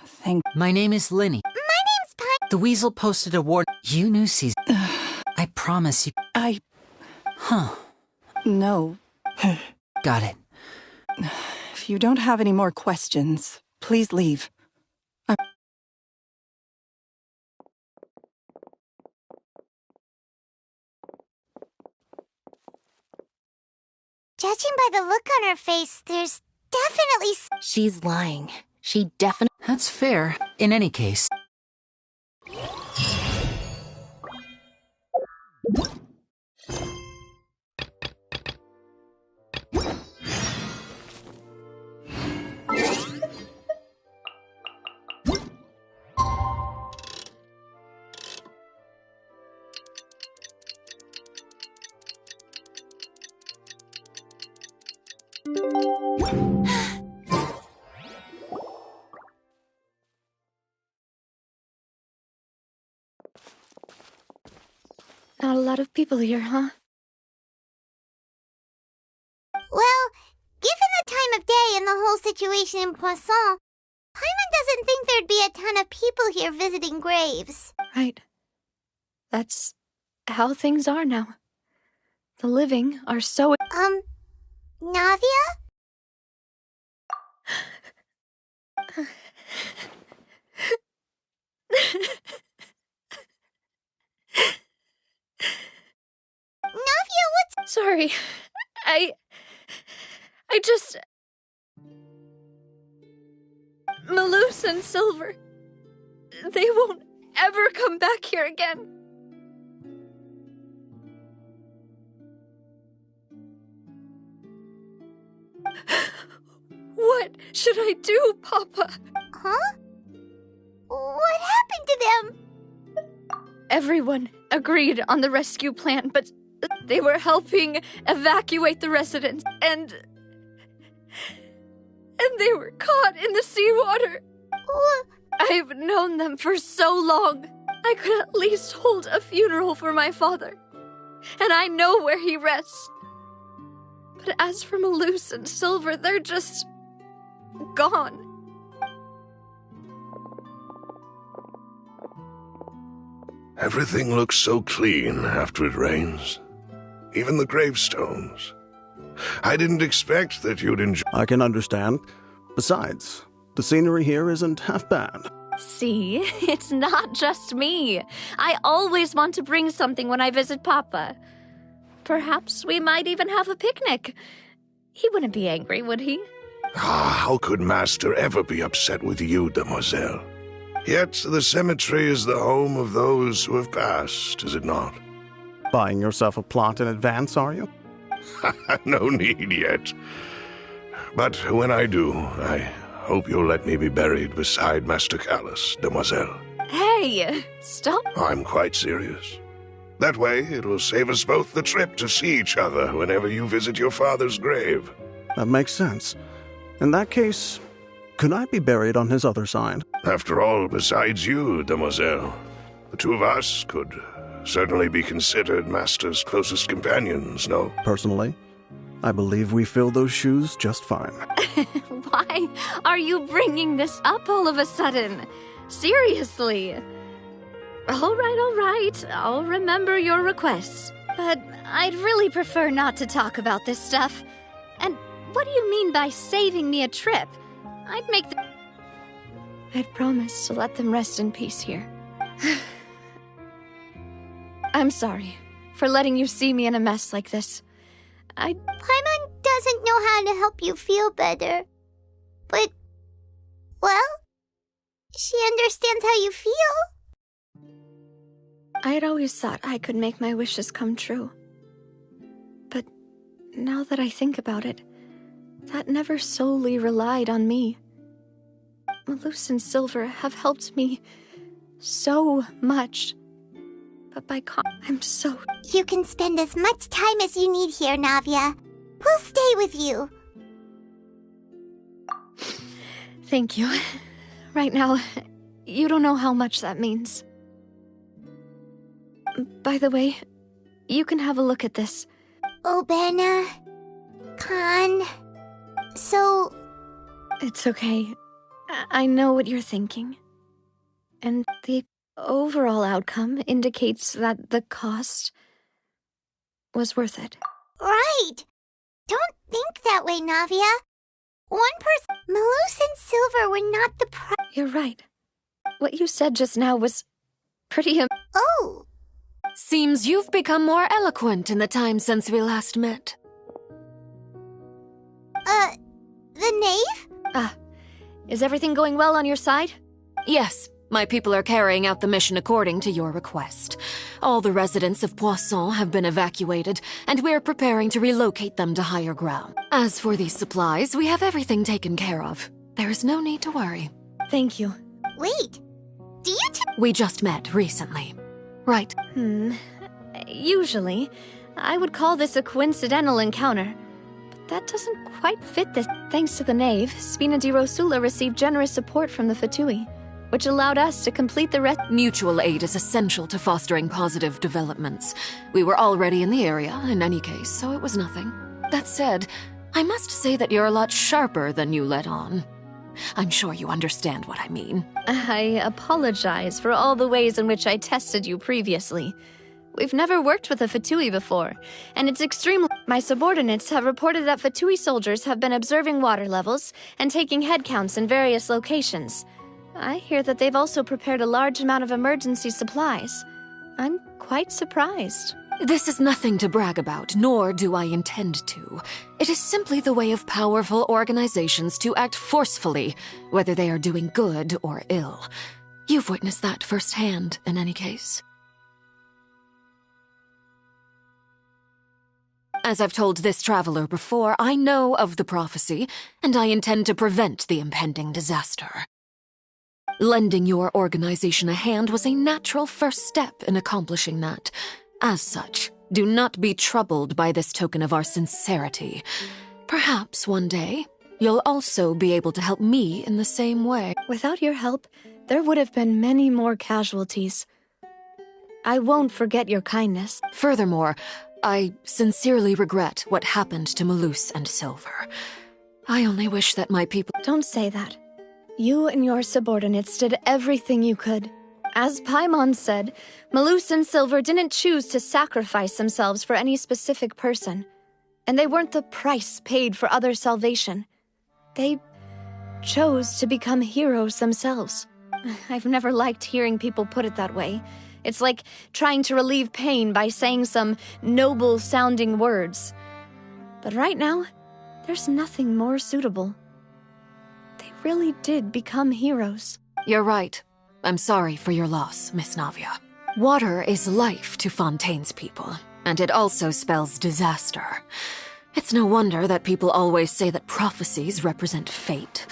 [SPEAKER 10] Thank...
[SPEAKER 4] My name is Linny.
[SPEAKER 1] My name's Pine...
[SPEAKER 4] The weasel posted a warning. You knew Caesar. I promise you... Huh.
[SPEAKER 10] No.
[SPEAKER 4] Got it.
[SPEAKER 10] If you don't have any more questions, please leave.
[SPEAKER 1] Judging by the look on her face, there's definitely...
[SPEAKER 23] She's lying. She definitely...
[SPEAKER 4] That's fair. In any case...
[SPEAKER 6] Not a lot of people here, huh?
[SPEAKER 1] Well, given the time of day and the whole situation in Poisson, Paimon doesn't think there'd be a ton of people here visiting graves.
[SPEAKER 6] Right. That's how things are now. The living are so...
[SPEAKER 1] Navia? Navia, what's...
[SPEAKER 6] Sorry. I just... Malus and Silver... They won't ever come back here again. What should I do, Papa?
[SPEAKER 1] Huh? What happened to them?
[SPEAKER 6] Everyone agreed on the rescue plan, but they were helping evacuate the residents, and they were caught in the seawater. I've known them for so long. I could at least hold a funeral for my father, and I know where he rests. But as for Malus and Silver, they're just gone.
[SPEAKER 13] Everything looks so clean after it rains. Even the gravestones. I didn't expect that you'd enjoy...
[SPEAKER 14] I can understand. Besides, the scenery here isn't half bad.
[SPEAKER 6] See, it's not just me. I always want to bring something when I visit Papa. Perhaps we might even have a picnic. He wouldn't be angry, would he?
[SPEAKER 13] How could Master ever be upset with you, demoiselle? Yet the cemetery is the home of those who have passed, is it not?
[SPEAKER 14] Buying yourself a plot in advance, are you?
[SPEAKER 13] No need yet. But when I do, I hope you'll let me be buried beside Master Callus, demoiselle.
[SPEAKER 6] Hey, stop.
[SPEAKER 13] I'm quite serious. That way, it will save us both the trip to see each other whenever you visit your father's grave.
[SPEAKER 14] That makes sense. In that case, could I be buried on his other side?
[SPEAKER 13] After all, besides you, demoiselle, the two of us could certainly be considered Master's closest companions, no?
[SPEAKER 14] Personally, I believe we fill those shoes just fine.
[SPEAKER 6] Why are you bringing this up all of a sudden? Seriously. All right. I'll remember your requests. But I'd really prefer not to talk about this stuff. And what do you mean by saving me a trip? I'd promised to let them rest in peace here. I'm sorry for letting you see me in a mess like this.
[SPEAKER 1] Paimon doesn't know how to help you feel better. But, well, she understands how you feel.
[SPEAKER 15] I had always thought I could make my wishes come true. But now that I think about it, that never solely relied on me. Malus and Silver have helped me so much. But I'm so...
[SPEAKER 1] You can spend as much time as you need here, Navia. We'll stay with you.
[SPEAKER 15] Thank you. Right now, you don't know how much that means. By the way, you can have a look at this.
[SPEAKER 1] Obena... Khan... So...
[SPEAKER 15] It's okay. I know what you're thinking. And the overall outcome indicates that the cost was worth it.
[SPEAKER 1] Right! Don't think that way, Navia. One person... Malus and Silver were not the
[SPEAKER 15] You're right. What you said just now was pretty
[SPEAKER 1] Oh!
[SPEAKER 16] Seems you've become more eloquent in the time since we last met.
[SPEAKER 1] The knave?
[SPEAKER 15] Is everything going well on your side?
[SPEAKER 16] Yes, my people are carrying out the mission according to your request. All the residents of Poisson have been evacuated, and we're preparing to relocate them to higher ground. As for these supplies, we have everything taken care of. There is no need to worry.
[SPEAKER 15] Thank you.
[SPEAKER 1] Wait, do you two...
[SPEAKER 16] We just met recently, right?
[SPEAKER 15] Usually, I would call this a coincidental encounter. But that doesn't quite fit this. Thanks to the knave, Spina di Rosula received generous support from the Fatui, which allowed us to complete the rest.
[SPEAKER 16] Mutual aid is essential to fostering positive developments. We were already in the area, in any case, so it was nothing. That said, I must say that you're a lot sharper than you let on. I'm sure you understand what I mean.
[SPEAKER 15] I apologize for all the ways in which I tested you previously. We've never worked with a Fatui before, and it's extremely... My subordinates have reported that Fatui soldiers have been observing water levels and taking head counts in various locations. I hear that they've also prepared a large amount of emergency supplies. I'm quite surprised.
[SPEAKER 16] This is nothing to brag about, nor do I intend to. It is simply the way of powerful organizations to act forcefully, whether they are doing good or ill. You've witnessed that firsthand, in any case. As I've told this traveler before, I know of the prophecy, and I intend to prevent the impending disaster. Lending your organization a hand was a natural first step in accomplishing that. As such, do not be troubled by this token of our sincerity. Perhaps one day, you'll also be able to help me in the same way.
[SPEAKER 15] Without your help, there would have been many more casualties. I won't forget your kindness.
[SPEAKER 16] Furthermore, I sincerely regret what happened to Malus and Silver. I only wish that my people...
[SPEAKER 15] Don't say that. You and your subordinates did everything you could. As Paimon said, Malus and Silver didn't choose to sacrifice themselves for any specific person. And they weren't the price paid for other salvation. They chose to become heroes themselves. I've never liked hearing people put it that way. It's like trying to relieve pain by saying some noble-sounding words. But right now, there's nothing more suitable. They really did become heroes.
[SPEAKER 16] You're right. I'm sorry for your loss, Miss Navia. Water is life to Fontaine's people, and it also spells disaster. It's no wonder that people always say that prophecies represent fate.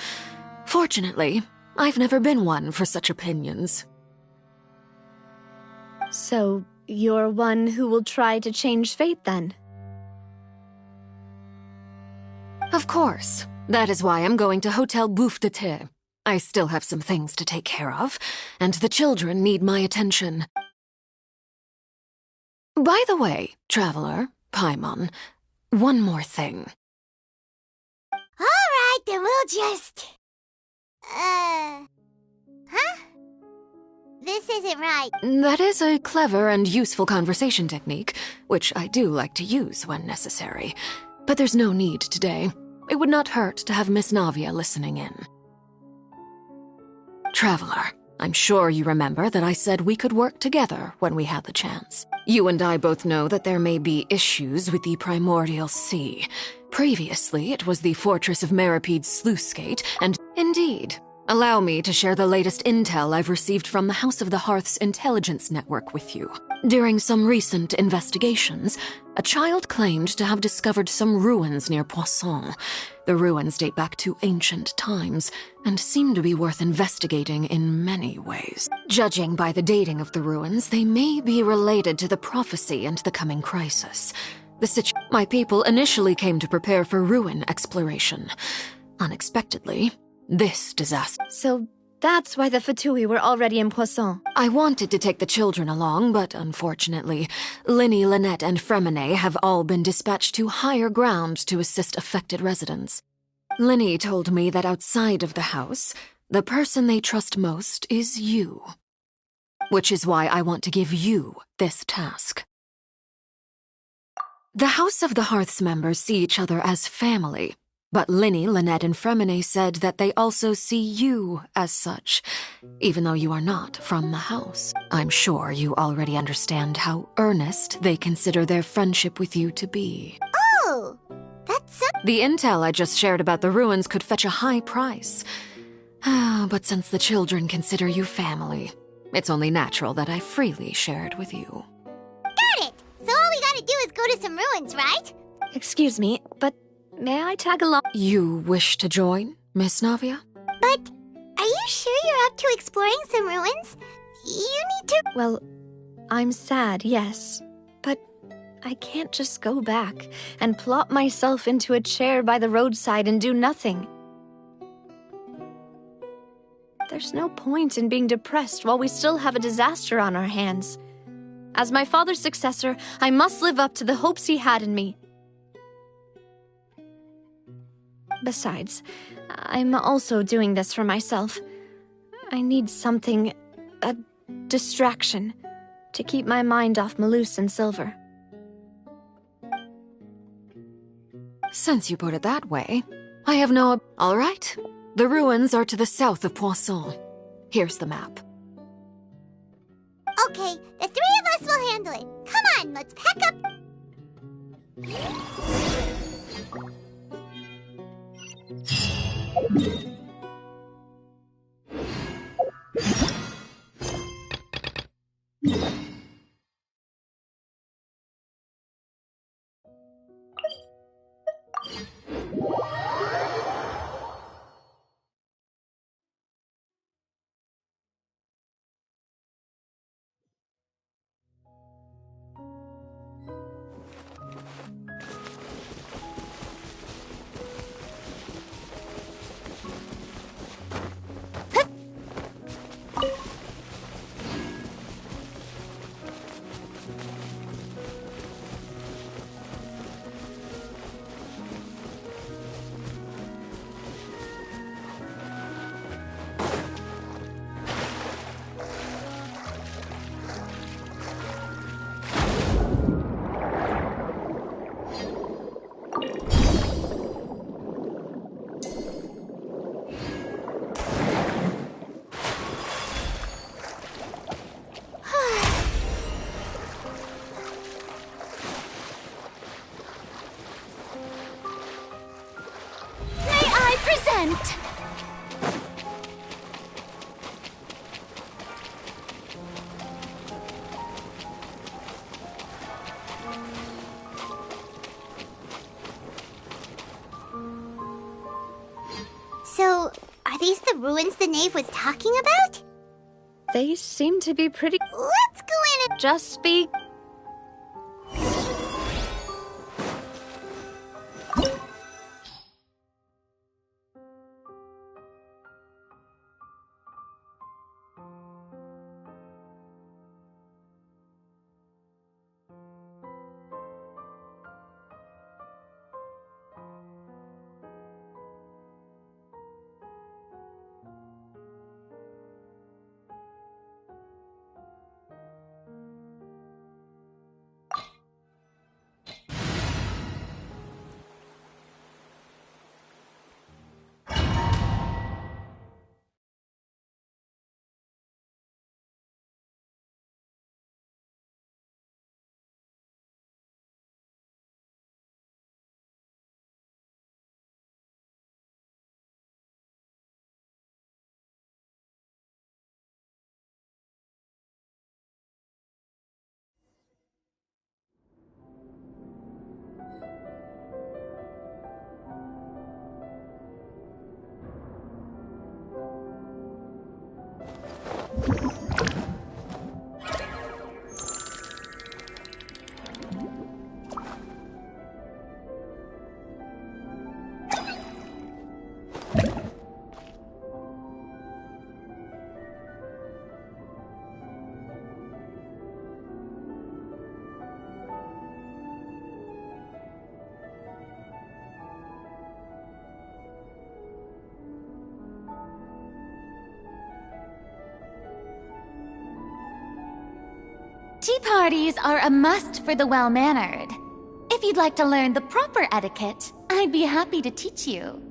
[SPEAKER 16] Fortunately, I've never been one for such opinions.
[SPEAKER 15] So, you're one who will try to change fate, then?
[SPEAKER 16] Of course. That is why I'm going to Hotel Bouffe de Thé. I still have some things to take care of, and the children need my attention. By the way, traveler, Paimon, one more thing.
[SPEAKER 1] All right, then we'll just... Huh? This isn't right.
[SPEAKER 16] That is a clever and useful conversation technique, which I do like to use when necessary. But there's no need today. It would not hurt to have Miss Navia listening in. Traveler, I'm sure you remember that I said we could work together when we had the chance. You and I both know that there may be issues with the Primordial Sea. Previously, it was the fortress of Maripede's sluice gate, and indeed, Allow me to share the latest intel I've received from the House of the Hearth's intelligence network with you. During some recent investigations, a child claimed to have discovered some ruins near Poisson. The ruins date back to ancient times and seem to be worth investigating in many ways. Judging by the dating of the ruins, they may be related to the prophecy and the coming crisis. My people initially came to prepare for ruin exploration. Unexpectedly, this disaster.
[SPEAKER 15] So that's why the Fatui were already in Poisson.
[SPEAKER 16] I wanted to take the children along, but unfortunately, Linny, Lynette, and Fremine have all been dispatched to higher ground to assist affected residents. Linny told me that outside of the house, the person they trust most is you. Which is why I want to give you this task. The House of the Hearth's members see each other as family, but Linny, Lynette, and Fremine said that they also see you as such, even though you are not from the house. I'm sure you already understand how earnest they consider their friendship with you to be.
[SPEAKER 1] Oh, that's
[SPEAKER 16] The intel I just shared about the ruins could fetch a high price. But since the children consider you family, it's only natural that I freely share it with you.
[SPEAKER 1] Got it! So all we gotta do is go to some ruins, right?
[SPEAKER 15] Excuse me, but may I tag along?
[SPEAKER 16] You wish to join, Miss Navia?
[SPEAKER 1] But are you sure you're up to exploring some ruins? You need to...
[SPEAKER 15] Well, I'm sad, yes. But I can't just go back and plop myself into a chair by the roadside and do nothing. There's no point in being depressed while we still have a disaster on our hands. As my father's successor, I must live up to the hopes he had in me. Besides, I'm also doing this for myself. I need something, a distraction, to keep my mind off Malus and Silver.
[SPEAKER 16] Since you put it that way, I have no... All right. The ruins are to the south of Poisson. Here's the map.
[SPEAKER 1] Okay, the three of us will handle it. Come on, let's pack up... So, are these the ruins the knave was talking about?
[SPEAKER 15] They seem to be pretty...
[SPEAKER 1] Let's go in and...
[SPEAKER 15] Just be...
[SPEAKER 11] Tea parties are a must for the well-mannered. If you'd like to learn the proper etiquette, I'd be happy to teach you.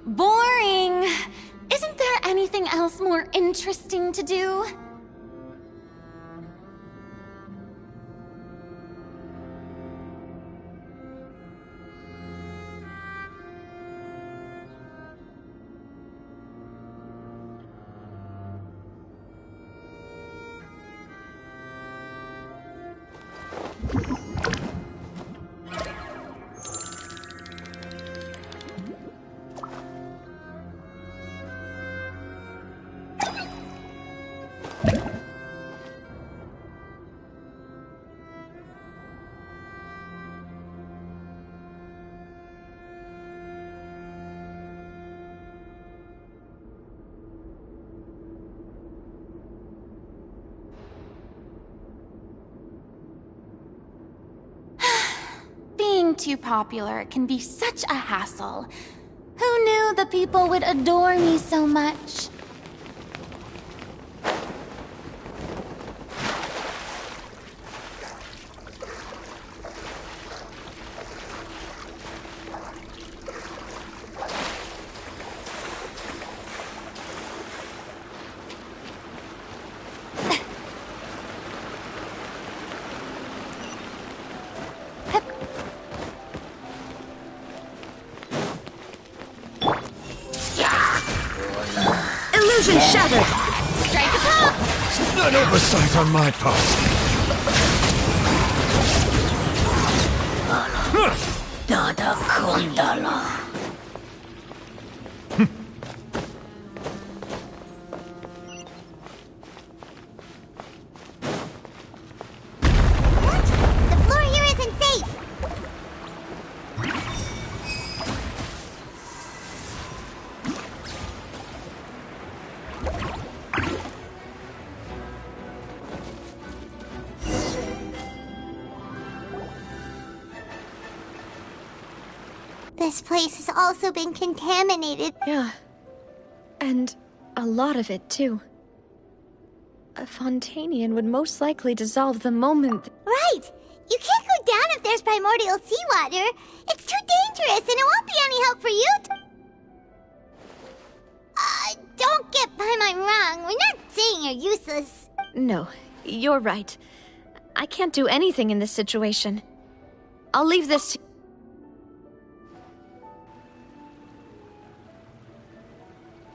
[SPEAKER 11] Boring! Isn't there anything else more interesting to do? Being too popular can be such a hassle. Who knew the people would adore me so much?
[SPEAKER 17] Illusion shattered!
[SPEAKER 11] Strike a pop!
[SPEAKER 13] An oversight on my part.
[SPEAKER 17] Dada Kundala.
[SPEAKER 1] The floor here isn't safe! This place has also been contaminated.
[SPEAKER 15] Yeah. And a lot of it, too. A Fontanian would most likely dissolve the moment.
[SPEAKER 1] Right! You can't go down if there's primordial seawater. It's too dangerous and it won't be any help for you. Don't get Paimon wrong. We're not saying you're useless.
[SPEAKER 15] No, you're right. I can't do anything in this situation. I'll leave this to...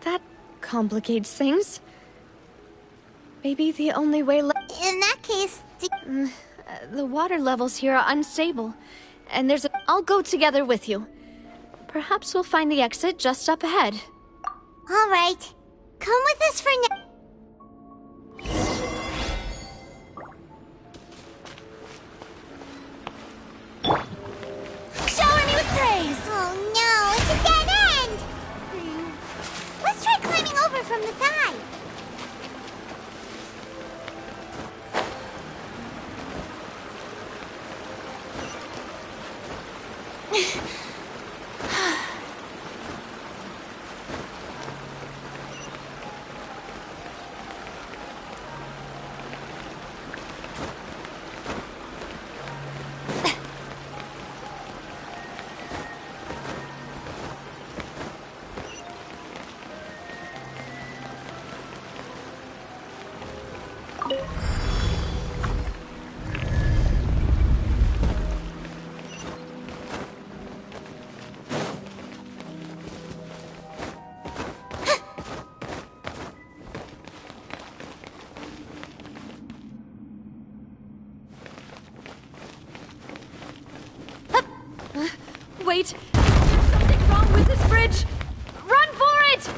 [SPEAKER 15] That complicates things. Maybe the only way
[SPEAKER 1] In that case...
[SPEAKER 15] the water levels here are unstable. And there's a... I'll go together with you. Perhaps we'll find the exit just up ahead.
[SPEAKER 1] All right. Come with us for now.
[SPEAKER 11] Shower me with praise!
[SPEAKER 1] Oh no, it's a dead end! Let's try climbing over from the side.
[SPEAKER 15] Wait! There's something wrong with this bridge! Run for it!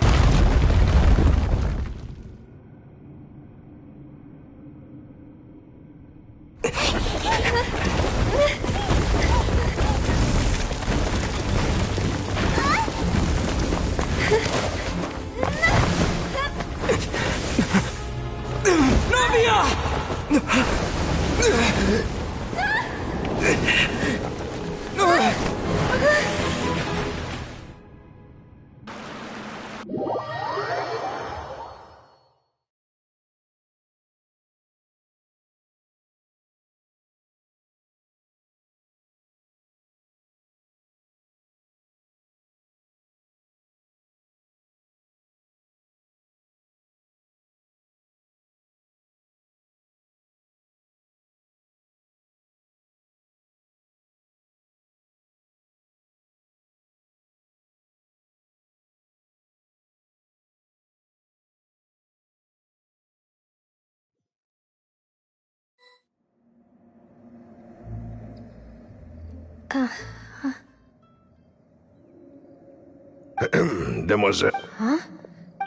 [SPEAKER 13] Demoiselle.
[SPEAKER 15] Huh?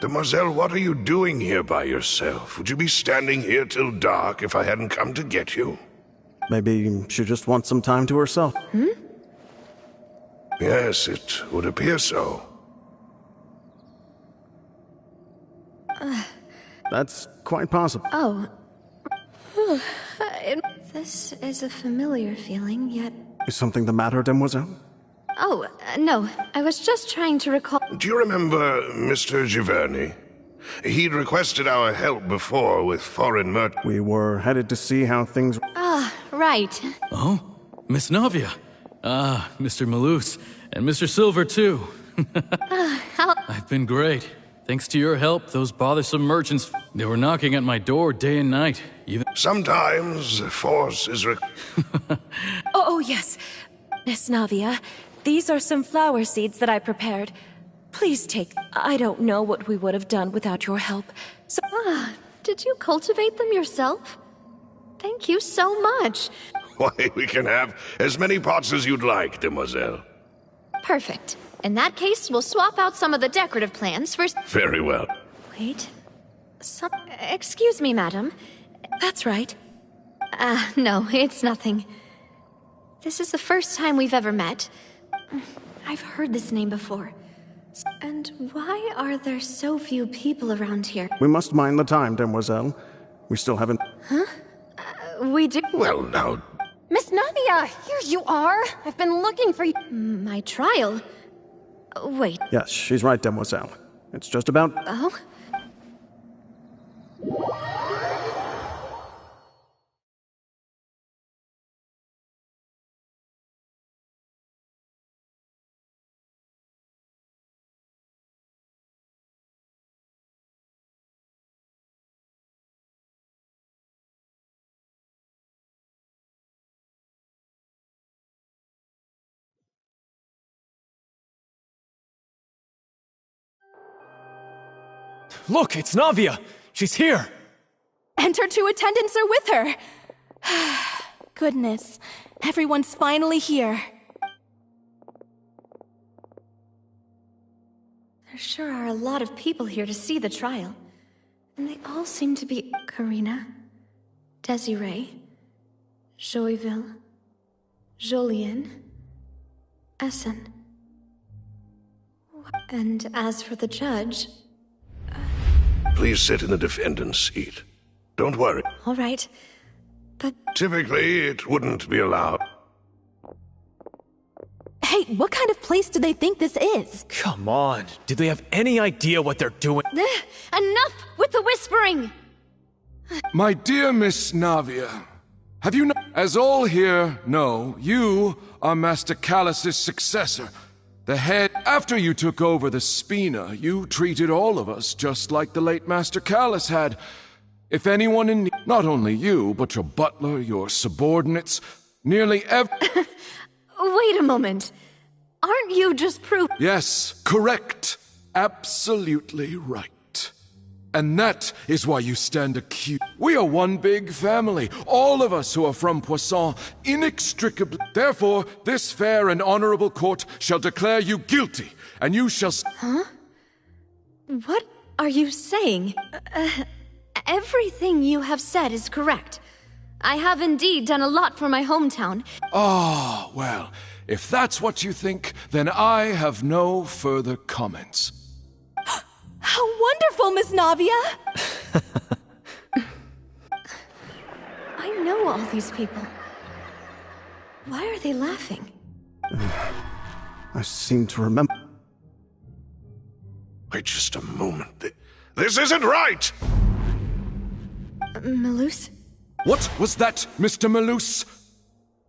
[SPEAKER 13] Demoiselle, what are you doing here by yourself? Would you be standing here till dark if I hadn't come to get you?
[SPEAKER 14] Maybe she just wants some time to herself.
[SPEAKER 13] Yes, it would appear so.
[SPEAKER 14] That's quite possible.
[SPEAKER 15] Oh. This is a familiar feeling, yet...
[SPEAKER 14] Is something the matter, Demoiselle?
[SPEAKER 15] Oh, no. I was just trying to recall...
[SPEAKER 13] Do you remember Mr. Giverny? He'd requested our help before with foreign merchants.
[SPEAKER 14] We were headed to see how things...
[SPEAKER 15] Ah, right.
[SPEAKER 3] Oh? Miss Navia. Ah, Mr. Malus. And Mr. Silver, too.
[SPEAKER 15] How...
[SPEAKER 3] I've been great. Thanks to your help, those bothersome merchants, they were knocking at my door day and night. Even...
[SPEAKER 13] Sometimes force is
[SPEAKER 5] Oh, yes. Miss Navia, these are some flower seeds that I prepared. Please take... I don't know what we would have done without your help. So...
[SPEAKER 15] did you cultivate them yourself? Thank you so much.
[SPEAKER 13] Why, we can have as many pots as you'd like, Demoiselle.
[SPEAKER 15] Perfect. In that case, we'll swap out some of the decorative plants for...
[SPEAKER 13] Very well.
[SPEAKER 15] Wait. Excuse me, madam.
[SPEAKER 5] That's right.
[SPEAKER 15] No, it's nothing. This is the first time we've ever met. I've heard this name before. And why are there so few people around here?
[SPEAKER 14] We must mind the time, Demoiselle. We still haven't...
[SPEAKER 15] Huh? We do...
[SPEAKER 13] Well, now...
[SPEAKER 6] Miss Navia, here you are. I've been looking for you.
[SPEAKER 15] My trial? Wait.
[SPEAKER 14] Yes, she's right, Demoiselle. It's just about...
[SPEAKER 15] Oh?
[SPEAKER 8] Look, it's Navia! She's here!
[SPEAKER 5] And her two attendants are with her. Goodness, everyone's finally here.
[SPEAKER 15] There sure are a lot of people here to see the trial. And they all seem to be Furina, Desiree, Joyville, Jolien, Essen. And as for the judge...
[SPEAKER 13] Please sit in the defendant's seat. Don't worry.
[SPEAKER 15] All right, but...
[SPEAKER 13] Typically, it wouldn't be allowed.
[SPEAKER 23] Hey, what kind of place do they think this is?
[SPEAKER 8] Come on. Do they have any idea what they're doing?
[SPEAKER 15] Enough with the whispering!
[SPEAKER 2] My dear Miss Navia, have you as all here know, you are Master Callus's successor. The head, after you took over the Spina, you treated all of us just like the late Master Callus had. If anyone in need, not only you, but your butler, your subordinates, nearly every...
[SPEAKER 15] Wait a moment. Aren't you just proof?
[SPEAKER 2] Yes, correct. Absolutely right. And that is why you stand accused. We are one big family, all of us who are from Poisson, inextricably. Therefore, this fair and honorable court shall declare you guilty, and you shall...
[SPEAKER 15] Huh? What are you saying? Everything you have said is correct. I have indeed done a lot for my hometown.
[SPEAKER 2] Ah, well, if that's what you think, then I have no further comments.
[SPEAKER 23] How wonderful, Miss Navia!
[SPEAKER 15] I know all these people. Why are they laughing?
[SPEAKER 14] I seem to remember...
[SPEAKER 13] Wait just a moment. This isn't right!
[SPEAKER 15] Malus?
[SPEAKER 2] What was that, Mr. Malus?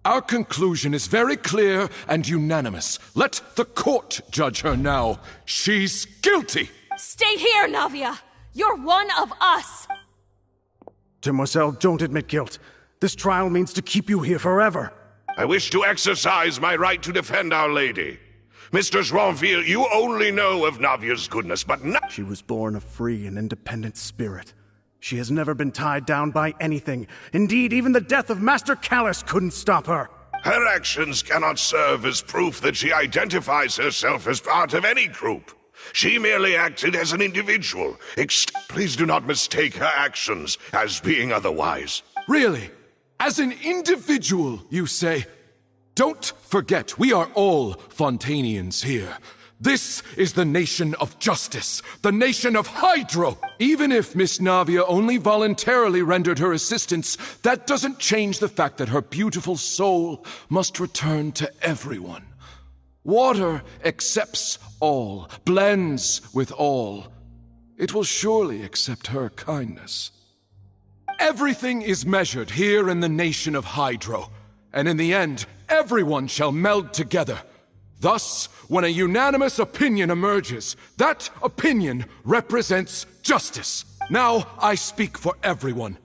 [SPEAKER 2] Our conclusion is very clear and unanimous. Let the court judge her now. She's guilty!
[SPEAKER 18] Stay here, Navia! You're one of us!
[SPEAKER 14] Demoiselle, don't admit guilt. This trial means to keep you here forever.
[SPEAKER 13] I wish to exercise my right to defend Our Lady. Mr. Joinville, you only know of Navia's goodness, but not...
[SPEAKER 14] She was born a free and independent spirit. She has never been tied down by anything. Indeed, even the death of Master Callus couldn't stop her.
[SPEAKER 13] Her actions cannot serve as proof that she identifies herself as part of any group. She merely acted as an individual. Please do not mistake her actions as being otherwise.
[SPEAKER 2] Really? As an individual, you say? Don't forget, we are all Fontanians here. This is the nation of justice, the nation of Hydro. Even if Miss Navia only voluntarily rendered her assistance, that doesn't change the fact that her beautiful soul must return to everyone. Water accepts all, blends with all. It will surely accept her kindness. Everything is measured here in the nation of Hydro, and in the end, everyone shall meld together. Thus, when a unanimous opinion emerges, that opinion represents justice. Now I speak for everyone.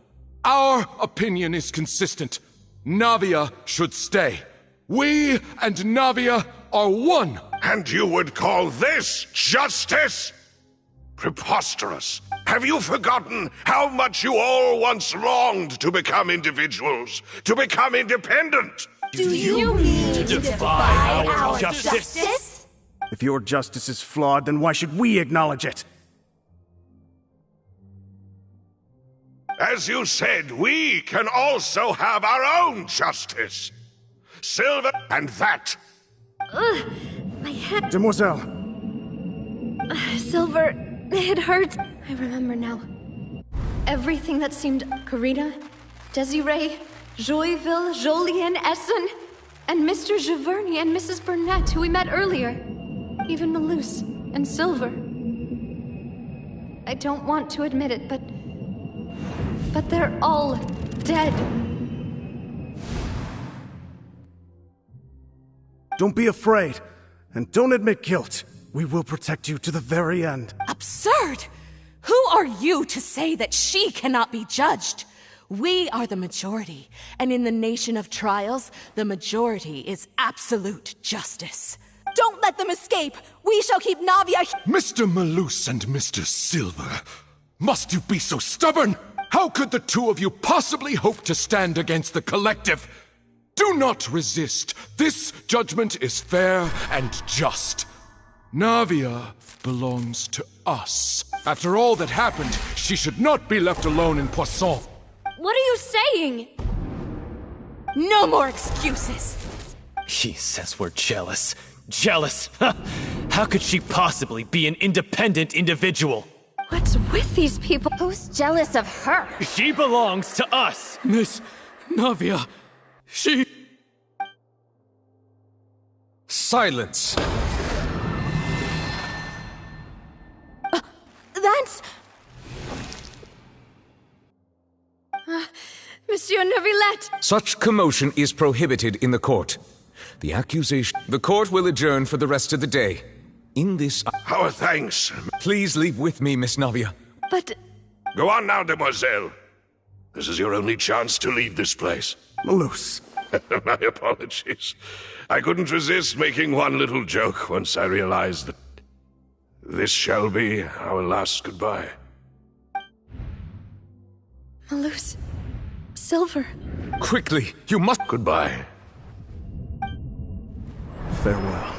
[SPEAKER 2] Our opinion is consistent. Navia should stay. We and Navia are one.
[SPEAKER 13] And you would call this justice? Preposterous. Have you forgotten how much you all once longed to become individuals, to become independent?
[SPEAKER 18] Do you mean to defy our justice?
[SPEAKER 14] If your justice is flawed, then why should we acknowledge it?
[SPEAKER 13] As you said, we can also have our own justice. Silver and that.
[SPEAKER 15] My head.
[SPEAKER 14] Demoiselle.
[SPEAKER 15] Silver, it hurts. I remember now. Everything that seemed Furina, Desiree, Joyville, Jolien, Essen, and Mr. Giverny and Mrs. Burnett, who we met earlier. Even Malus and Silver. I don't want to admit it, but they're all dead.
[SPEAKER 14] Don't be afraid, and don't admit guilt. We will protect you to the very end.
[SPEAKER 18] Absurd! Who are you to say that she cannot be judged? We are the majority, and in the nation of trials, the majority is absolute justice.
[SPEAKER 23] Don't let them escape! We shall keep Navia...
[SPEAKER 2] Mr. Malus and Mr. Silver, must you be so stubborn? How could the two of you possibly hope to stand against the collective? Do not resist. This judgment is fair and just. Navia belongs to us. After all that happened, she should not be left alone in Poisson.
[SPEAKER 5] What are you saying?
[SPEAKER 18] No more excuses!
[SPEAKER 8] He says we're jealous. Jealous? How could she possibly be an independent individual?
[SPEAKER 15] What's with these people?
[SPEAKER 1] Who's jealous of her?
[SPEAKER 8] She belongs to us!
[SPEAKER 3] Miss Navia, she...
[SPEAKER 12] Silence!
[SPEAKER 15] That's... Monsieur Neuvillette!
[SPEAKER 12] Such commotion is prohibited in the court. The accusation... The court will adjourn for the rest of the day. In this...
[SPEAKER 13] Our thanks.
[SPEAKER 12] Please leave with me, Miss Navia.
[SPEAKER 15] But...
[SPEAKER 13] Go on now, demoiselle. This is your only chance to leave this place.
[SPEAKER 14] Malus.
[SPEAKER 13] My apologies. I couldn't resist making one little joke once I realized that this shall be our last goodbye.
[SPEAKER 15] Malus... Silver...
[SPEAKER 12] Quickly, you must...
[SPEAKER 13] Goodbye.
[SPEAKER 14] Farewell.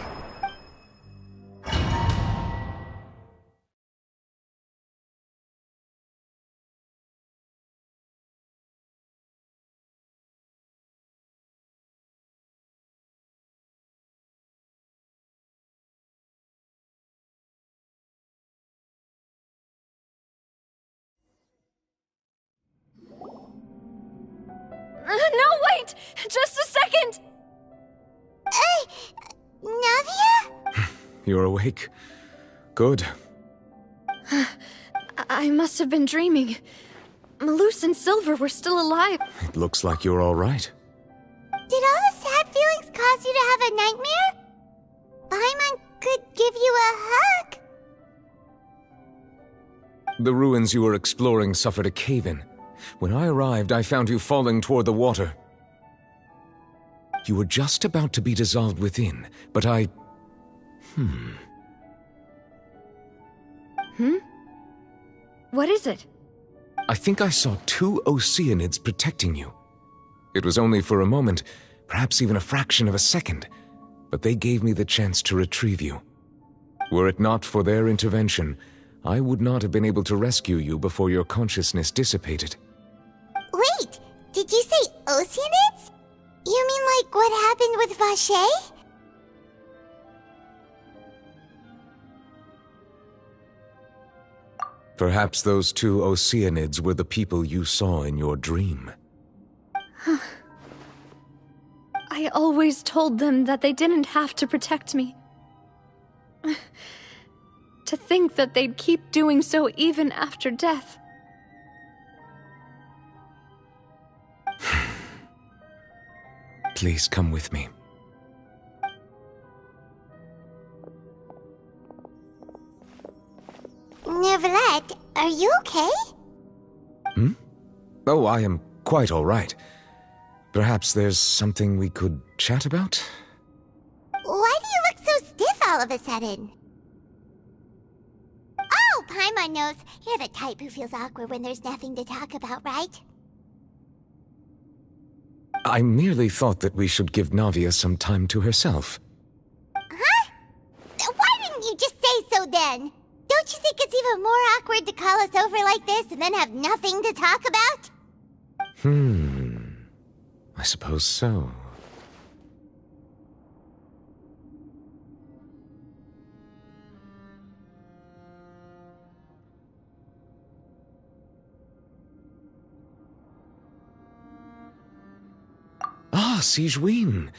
[SPEAKER 15] No, wait! Just a second!
[SPEAKER 1] Navia?
[SPEAKER 12] You're awake. Good.
[SPEAKER 15] I must have been dreaming. Malus and Silver were still alive.
[SPEAKER 12] It looks like you're all right.
[SPEAKER 1] Did all the sad feelings cause you to have a nightmare? Paimon could give you a hug.
[SPEAKER 12] The ruins you were exploring suffered a cave-in. When I arrived, I found you falling toward the water. You were just about to be dissolved within, but I...
[SPEAKER 15] What is it?
[SPEAKER 12] I think I saw 2 Oceanids protecting you. It was only for a moment, perhaps even a fraction of a second, but they gave me the chance to retrieve you. Were it not for their intervention, I would not have been able to rescue you before your consciousness dissipated.
[SPEAKER 1] Wait, did you say Oceanids? You mean like what happened with Vache?
[SPEAKER 12] Perhaps those 2 Oceanids were the people you saw in your dream.
[SPEAKER 15] I always told them that they didn't have to protect me. To think that they'd keep doing so even after death.
[SPEAKER 12] Please come with me.
[SPEAKER 1] Neuvillette, are you okay?
[SPEAKER 12] Oh, I am quite all right. Perhaps there's something we could chat about?
[SPEAKER 1] Why do you look so stiff all of a sudden? Oh, Paimon knows. You're the type who feels awkward when there's nothing to talk about, right?
[SPEAKER 12] I merely thought that we should give Navia some time to herself.
[SPEAKER 1] Huh? Why didn't you just say so then? Don't you think it's even more awkward to call us over like this and then have nothing to talk about?
[SPEAKER 12] I suppose so. Ah, Sigewinne.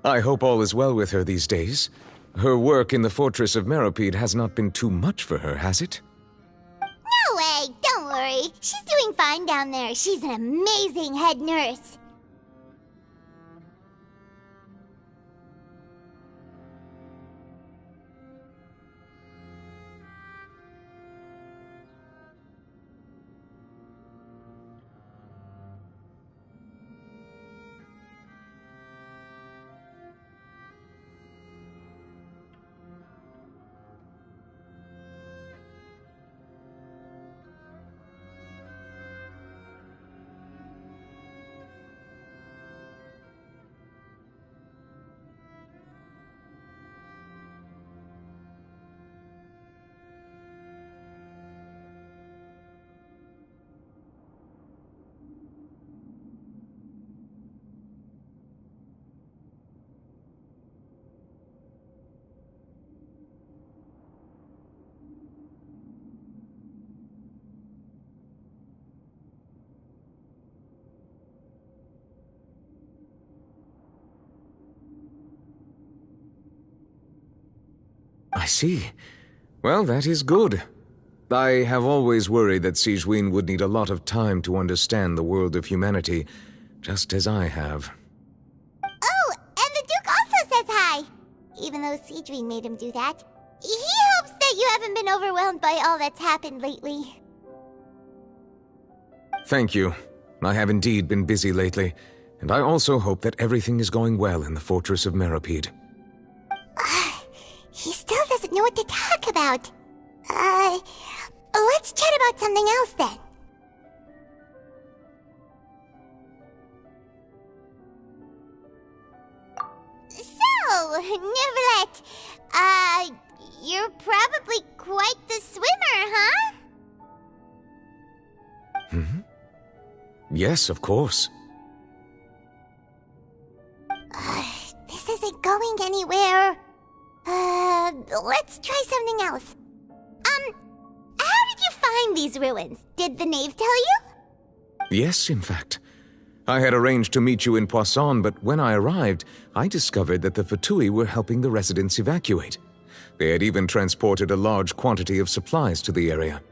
[SPEAKER 12] I hope all is well with her these days. Her work in the fortress of Meropide has not been too much for her, has it?
[SPEAKER 1] No way! Don't worry. She's doing fine down there. She's an amazing head nurse.
[SPEAKER 12] I see. Well, that is good. I have always worried that Sigewinne would need a lot of time to understand the world of humanity, just as I have.
[SPEAKER 1] Oh, and the Duke also says hi! Even though Sigewinne made him do that. He hopes that you haven't been overwhelmed by all that's happened lately.
[SPEAKER 12] Thank you. I have indeed been busy lately, and I also hope that everything is going well in the Fortress of Meropide.
[SPEAKER 1] He still doesn't know what to talk about. Let's chat about something else then. So, Neverlet, you're probably quite the swimmer, huh?
[SPEAKER 12] Mm-hmm. Yes, of course.
[SPEAKER 1] This isn't going anywhere. Let's try something else. How did you find these ruins? Did the knave tell you?
[SPEAKER 12] Yes, in fact. I had arranged to meet you in Poisson, but when I arrived, I discovered that the Fatui were helping the residents evacuate. They had even transported a large quantity of supplies to the area.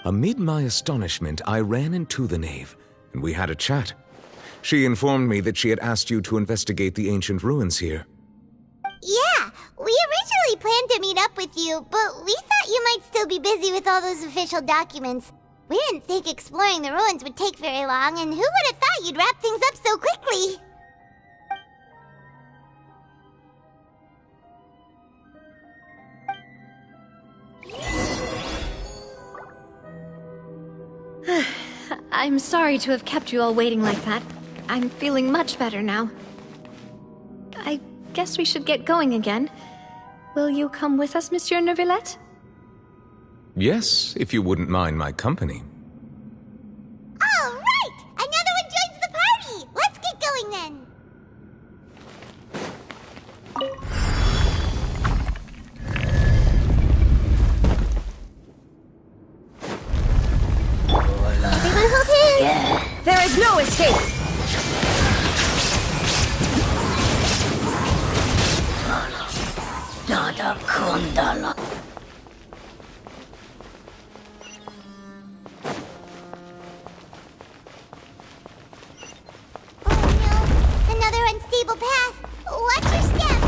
[SPEAKER 12] Amid my astonishment, I ran into the knave, and we had a chat. She informed me that she had asked you to investigate the ancient ruins here.
[SPEAKER 1] Yeah, we originally planned to meet up with you, but we thought you might still be busy with all those official documents. We didn't think exploring the ruins would take very long, and who would have thought you'd wrap things up so quickly?
[SPEAKER 15] I'm sorry to have kept you all waiting like that. I'm feeling much better now. I guess we should get going again. Will you come with us, Monsieur Neuvillette?
[SPEAKER 12] Yes, if you wouldn't mind my company.
[SPEAKER 1] All right! Another one joins the party! Let's get going then! Everyone hold hands!
[SPEAKER 17] Yeah.
[SPEAKER 6] There is no escape!
[SPEAKER 17] Dada Kundala.
[SPEAKER 1] Oh no, another unstable path. Watch your step.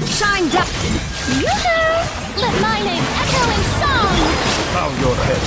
[SPEAKER 6] Shine down! Yoo-hoo! Let my name echo in song!
[SPEAKER 24] Bow your head.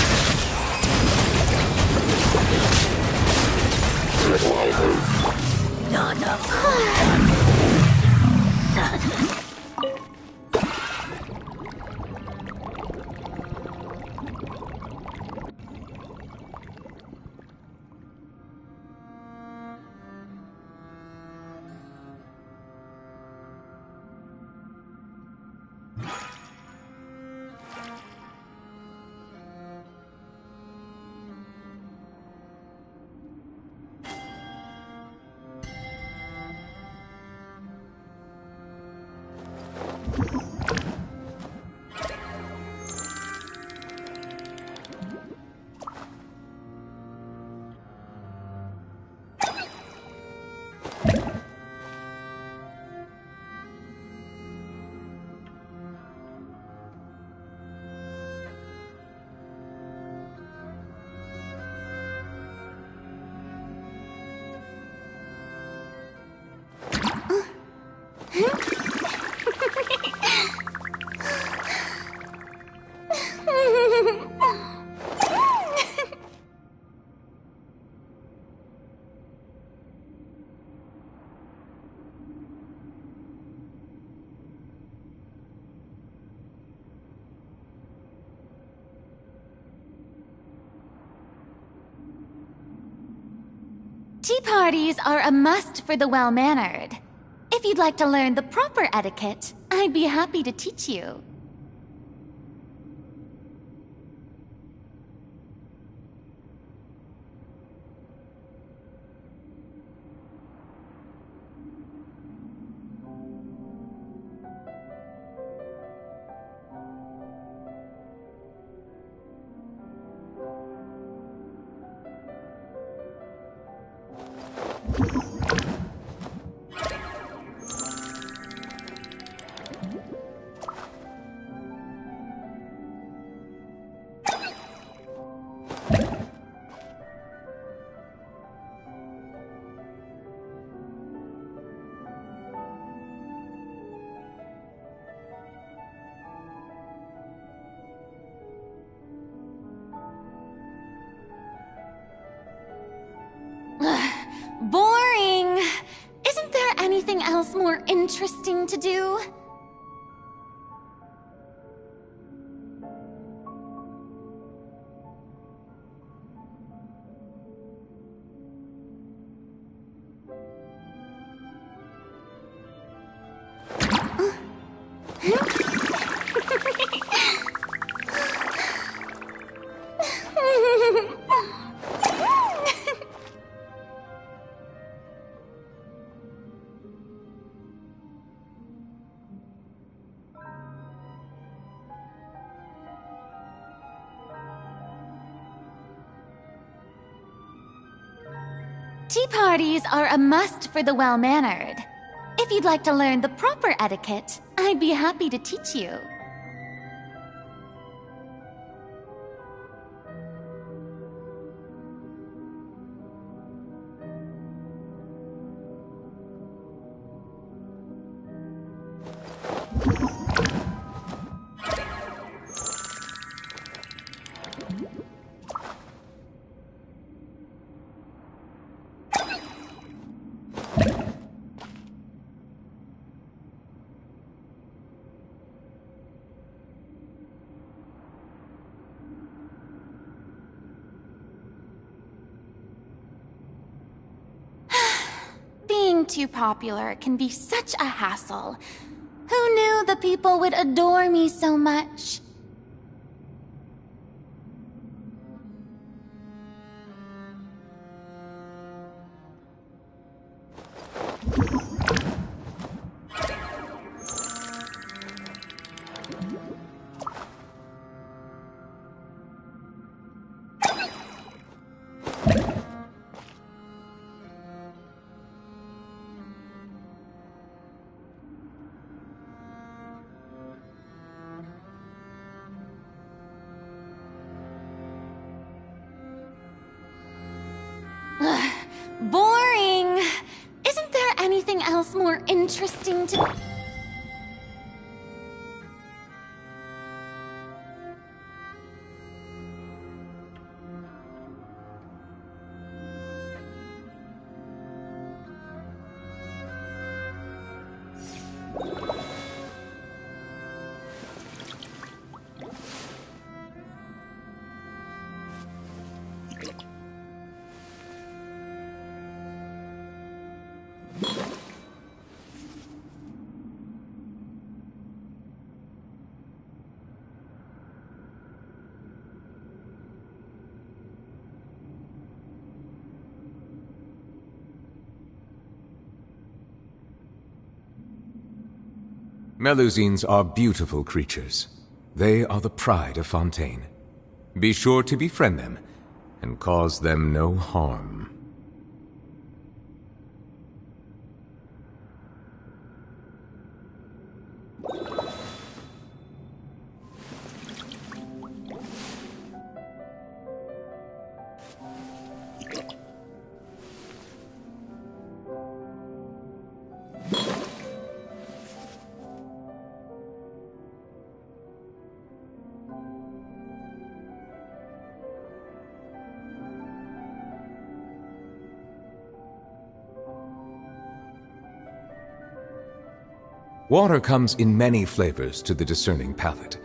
[SPEAKER 11] Tea parties are a must for the well-mannered. If you'd like to learn the proper etiquette, I'd be happy to teach you. Boring! Isn't there anything else more interesting to do? Tea parties are a must for the well-mannered. If you'd like to learn the proper etiquette, I'd be happy to teach you. Being too popular can be such a hassle. Who knew the people would adore me so much? Boring! Isn't there anything else more interesting to...
[SPEAKER 12] Melusines are beautiful creatures. They are the pride of Fontaine. Be sure to befriend them, and cause them no harm. Water comes in many flavors to the discerning palate.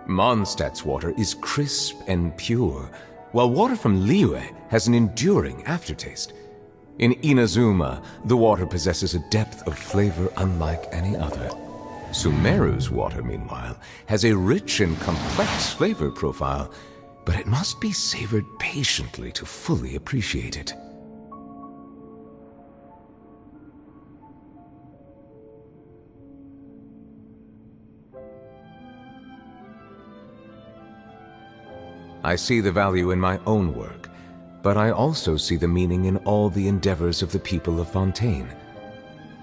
[SPEAKER 12] Mondstadt's water is crisp and pure, while water from Liyue has an enduring aftertaste. In Inazuma, the water possesses a depth of flavor unlike any other. Sumeru's water, meanwhile, has a rich and complex flavor profile, but it must be savored patiently to fully appreciate it. I see the value in my own work, but I also see the meaning in all the endeavors of the people of Fontaine.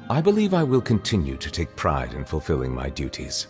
[SPEAKER 12] I believe I will continue to take pride in fulfilling my duties.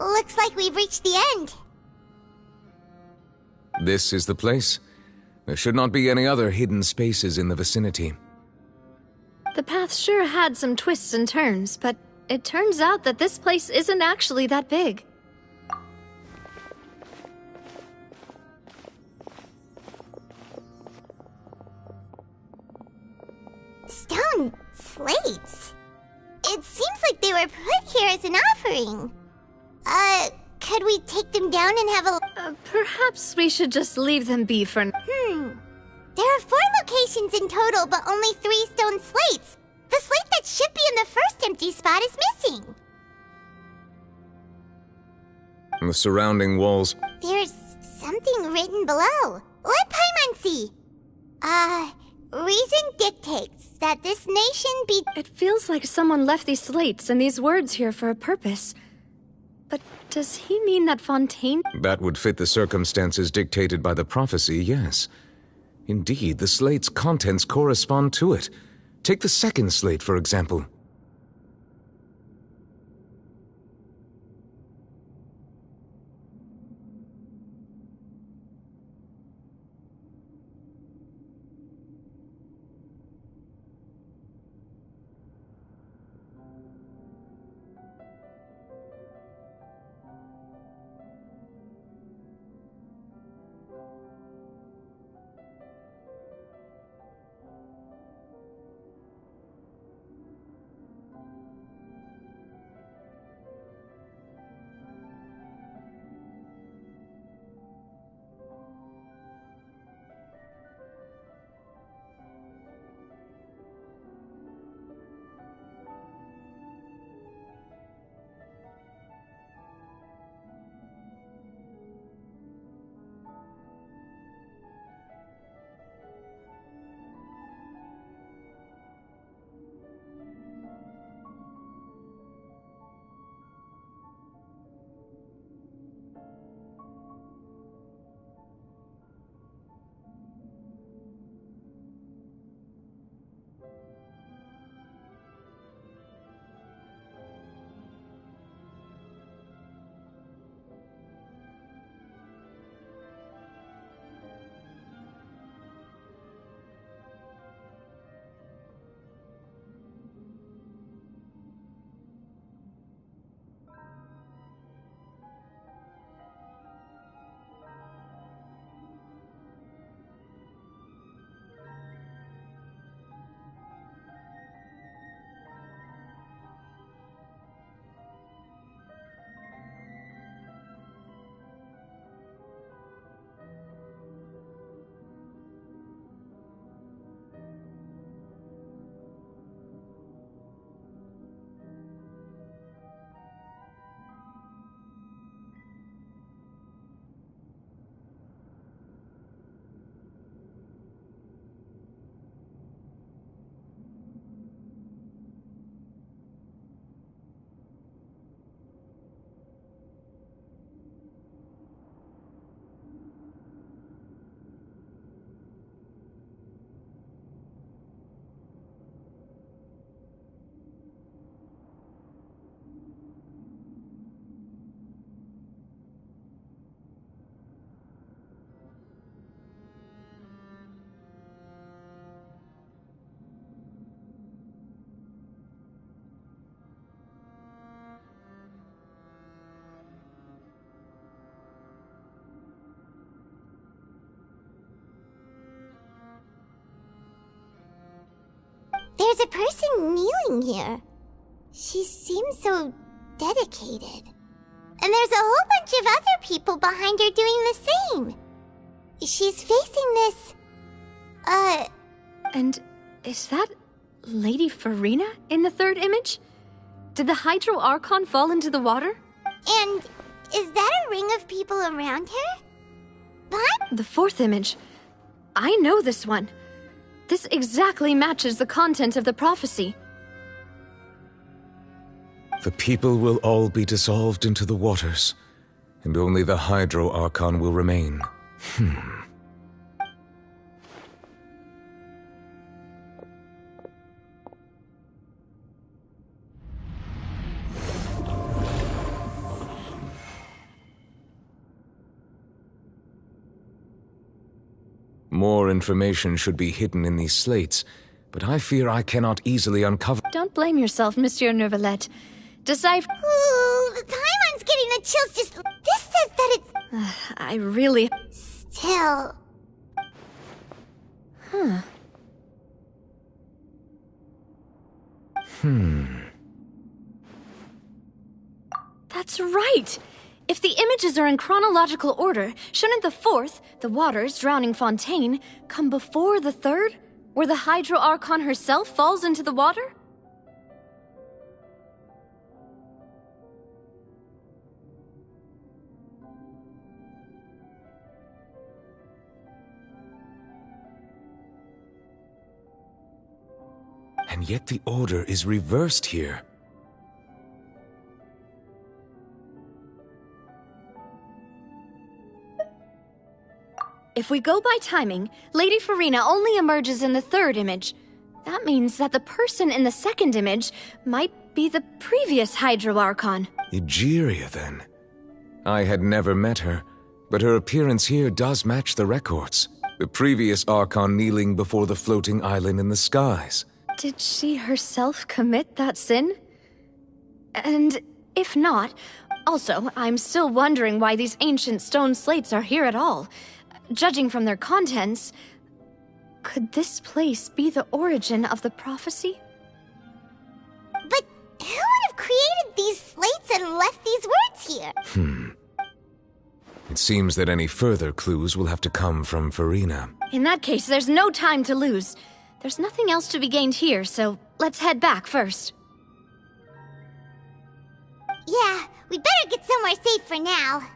[SPEAKER 1] Looks like we've reached the end.
[SPEAKER 12] This is the place. There should not be any other hidden spaces in the vicinity.
[SPEAKER 15] The path sure had some twists and turns, but it turns out that this place isn't actually that big.
[SPEAKER 1] Stone slates? It seems like they were put here as an offering. Could we take them down and have a...
[SPEAKER 15] Perhaps we should just leave them be for now.
[SPEAKER 1] There are 4 locations in total, but only 3 stone slates. The slate that should be in the first empty spot is missing.
[SPEAKER 12] The surrounding walls...
[SPEAKER 1] There's something written below. Let Paimon see. Reason dictates that this nation be...
[SPEAKER 15] It feels like someone left these slates and these words here for a purpose. But does he mean that Fontaine...
[SPEAKER 12] That would fit the circumstances dictated by the prophecy, yes. Indeed, the slate's contents correspond to it. Take the second slate, for example.
[SPEAKER 1] there's a person kneeling here. She seems so dedicated. And there's a whole bunch of other people behind her doing the same. She's facing this...
[SPEAKER 15] And is that Lady Furina in the third image? Did the Hydro Archon fall into the water?
[SPEAKER 1] And is that a ring of people around her? What?
[SPEAKER 15] The fourth image. I know this one. This exactly matches the content of the prophecy.
[SPEAKER 12] The people will all be dissolved into the waters, and only the Hydro Archon will remain. More information should be hidden in these slates, but I fear I cannot easily uncover.
[SPEAKER 15] Don't blame yourself, Monsieur Neuvillette. Decipher.
[SPEAKER 1] Ooh, the Paimon's getting the chills just... This says that it's...
[SPEAKER 15] I really...
[SPEAKER 1] Still...
[SPEAKER 15] That's right! If the images are in chronological order, shouldn't the fourth, the waters drowning Fontaine, come before the third, where the Hydro Archon herself falls into the water?
[SPEAKER 12] And yet the order is reversed here.
[SPEAKER 15] If we go by timing, Lady Furina only emerges in the third image. That means that the person in the second image might be the previous Hydro Archon.
[SPEAKER 12] Egeria, then. I had never met her, but her appearance here does match the records. The previous Archon kneeling before the floating island in the skies.
[SPEAKER 15] Did she herself commit that sin? And if not, also, I'm still wondering why these ancient stone slates are here at all. Judging from their contents, could this place be the origin of the prophecy?
[SPEAKER 1] But who would have created these slates and left these words here?
[SPEAKER 12] It seems that any further clues will have to come from Furina.
[SPEAKER 15] In that case, there's no time to lose. There's nothing else to be gained here, so let's head back first.
[SPEAKER 1] Yeah, we better get somewhere safe for now.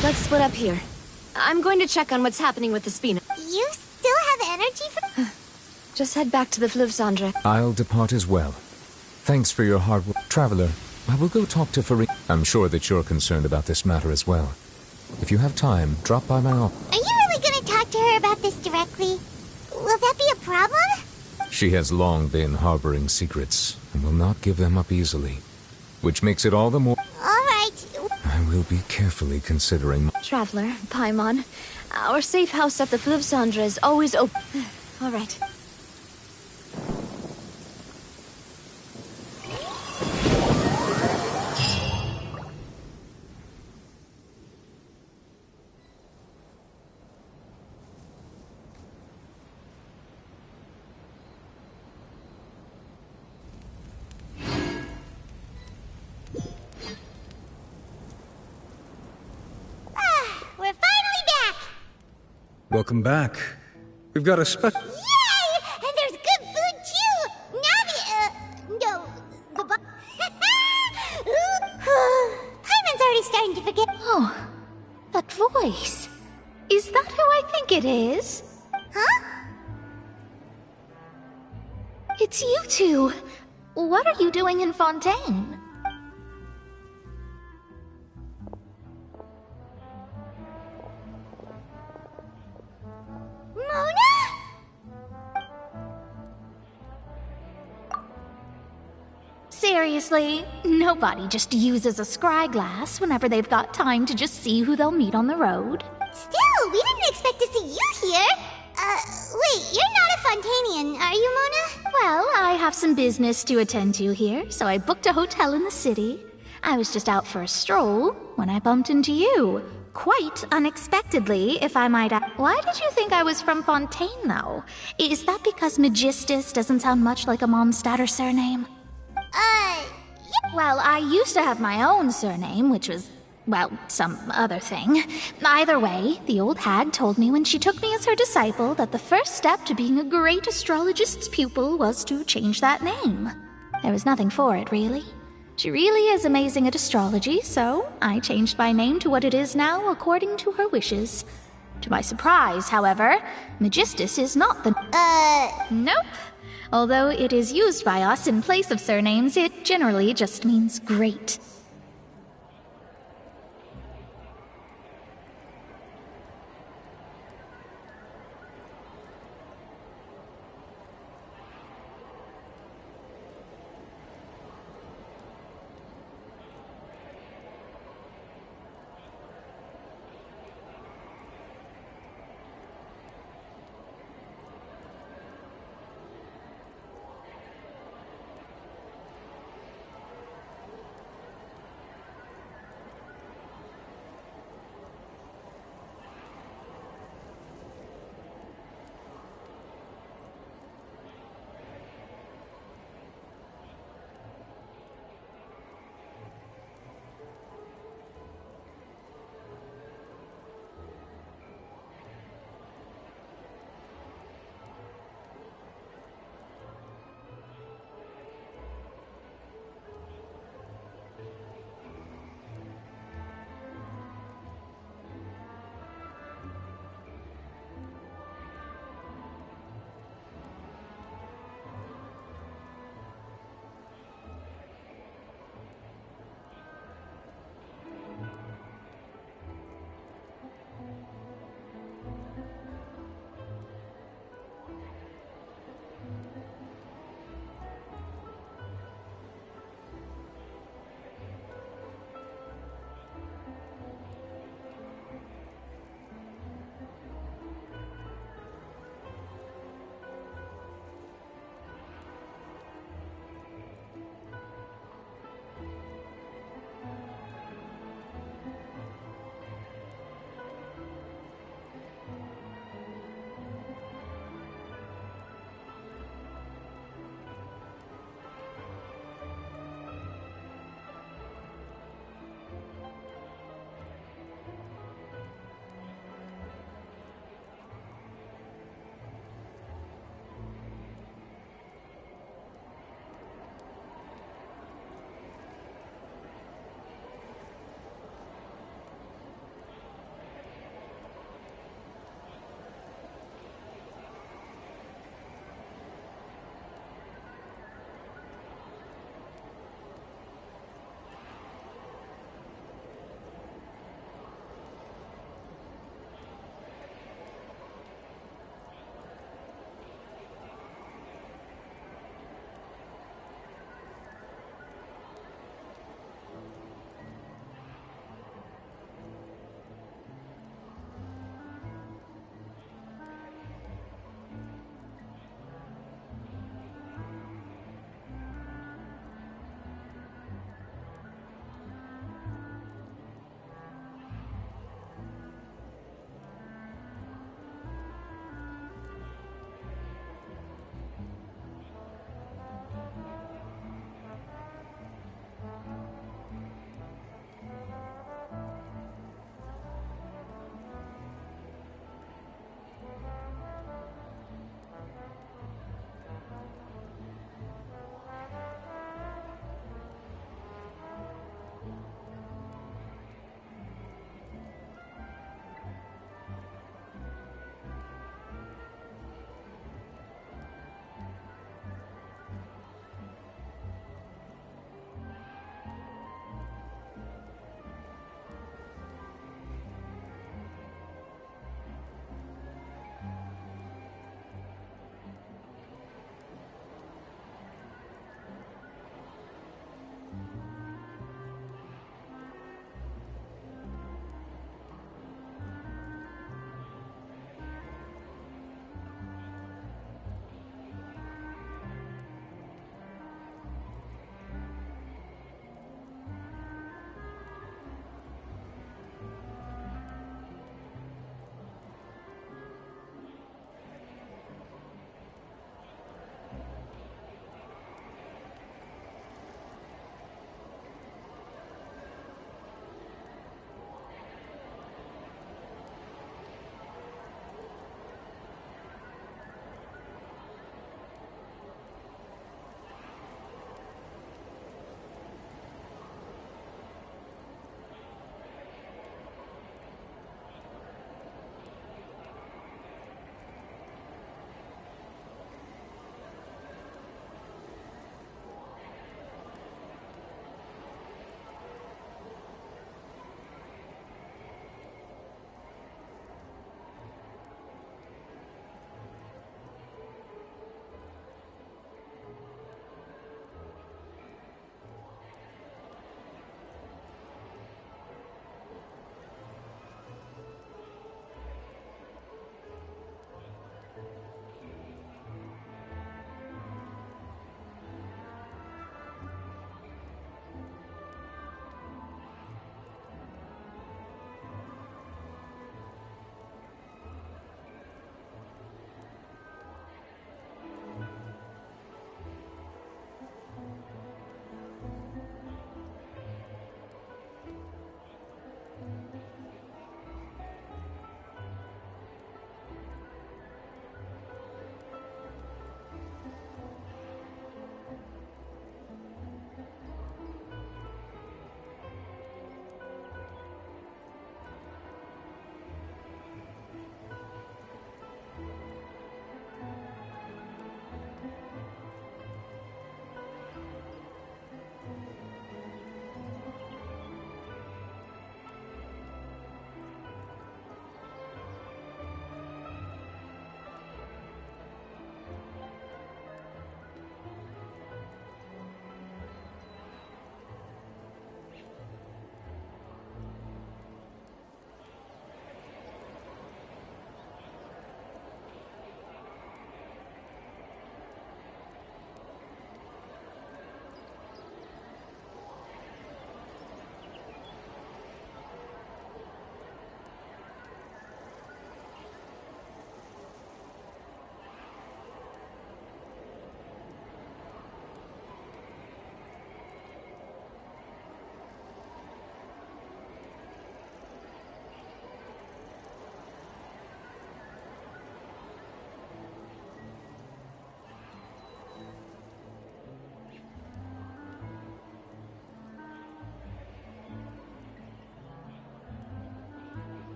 [SPEAKER 15] Let's split up here. I'm going to check on what's happening with the Spina.
[SPEAKER 1] You still have energy for...
[SPEAKER 15] Just head back to the Fleuve Cendre.
[SPEAKER 12] I'll depart as well. Thanks for your hard work. Traveler, I will go talk to Furina. I'm sure that you're concerned about this matter as well. If you have time, drop by my office.
[SPEAKER 1] Are you really going to talk to her about this directly? Will that be a problem?
[SPEAKER 12] She has long been harboring secrets, and will not give them up easily. Which makes it all the more...
[SPEAKER 1] All right.
[SPEAKER 12] I will be carefully considering...
[SPEAKER 15] Traveler, Paimon, our safe house at the Fleuve Cendre is always open. All right.
[SPEAKER 7] Welcome back. We've got a special...
[SPEAKER 1] Yay! And there's good food, too! Now the Paimon's already starting to forget.
[SPEAKER 6] Oh, that voice. Is that who I think it is?
[SPEAKER 1] Huh?
[SPEAKER 6] It's you two. What are you doing in Fontaine?
[SPEAKER 1] Mona?
[SPEAKER 6] Seriously, nobody just uses a scry glass whenever they've got time to just see who they'll meet on the road.
[SPEAKER 1] Still, we didn't expect to see you here. Wait, you're not a Fontanian, are you, Mona?
[SPEAKER 6] Well, I have some business to attend to here, so I booked a hotel in the city. I was just out for a stroll when I bumped into you. Quite unexpectedly, if I might add. Why did you think I was from Fontaine, though? Is that because Magistus doesn't sound much like a Mondstatter surname?
[SPEAKER 1] Yeah.
[SPEAKER 6] Well, I used to have my own surname, which was, well, some other thing. Either way, the old hag told me when she took me as her disciple that the first step to being a great astrologist's pupil was to change that name. There was nothing for it, really. She really is amazing at astrology, so I changed my name to what it is now according to her wishes. To my surprise, however, Magistus is not the... Nope. Although it is used by us in place of surnames, it generally just means great.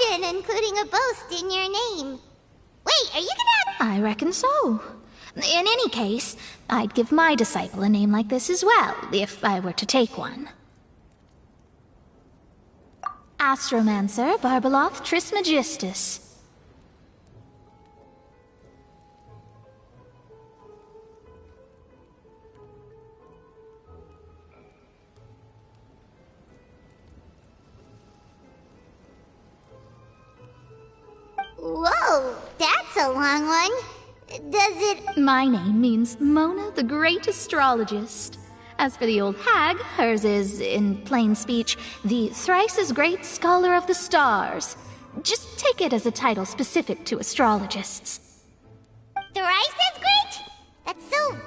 [SPEAKER 1] than including a boast in your name. Wait, are you gonna...
[SPEAKER 6] I reckon so. In any case, I'd give my disciple a name like this as well, if I were to take one. Astromancer Barbeloth Trismegistus.
[SPEAKER 1] Whoa, that's a long one. Does it...
[SPEAKER 6] My name means Mona the Great Astrologist. As for the old hag, hers is, in plain speech, the thrice-as-great Scholar of the Stars. Just take it as a title specific to astrologists.
[SPEAKER 1] Thrice as great? That's so...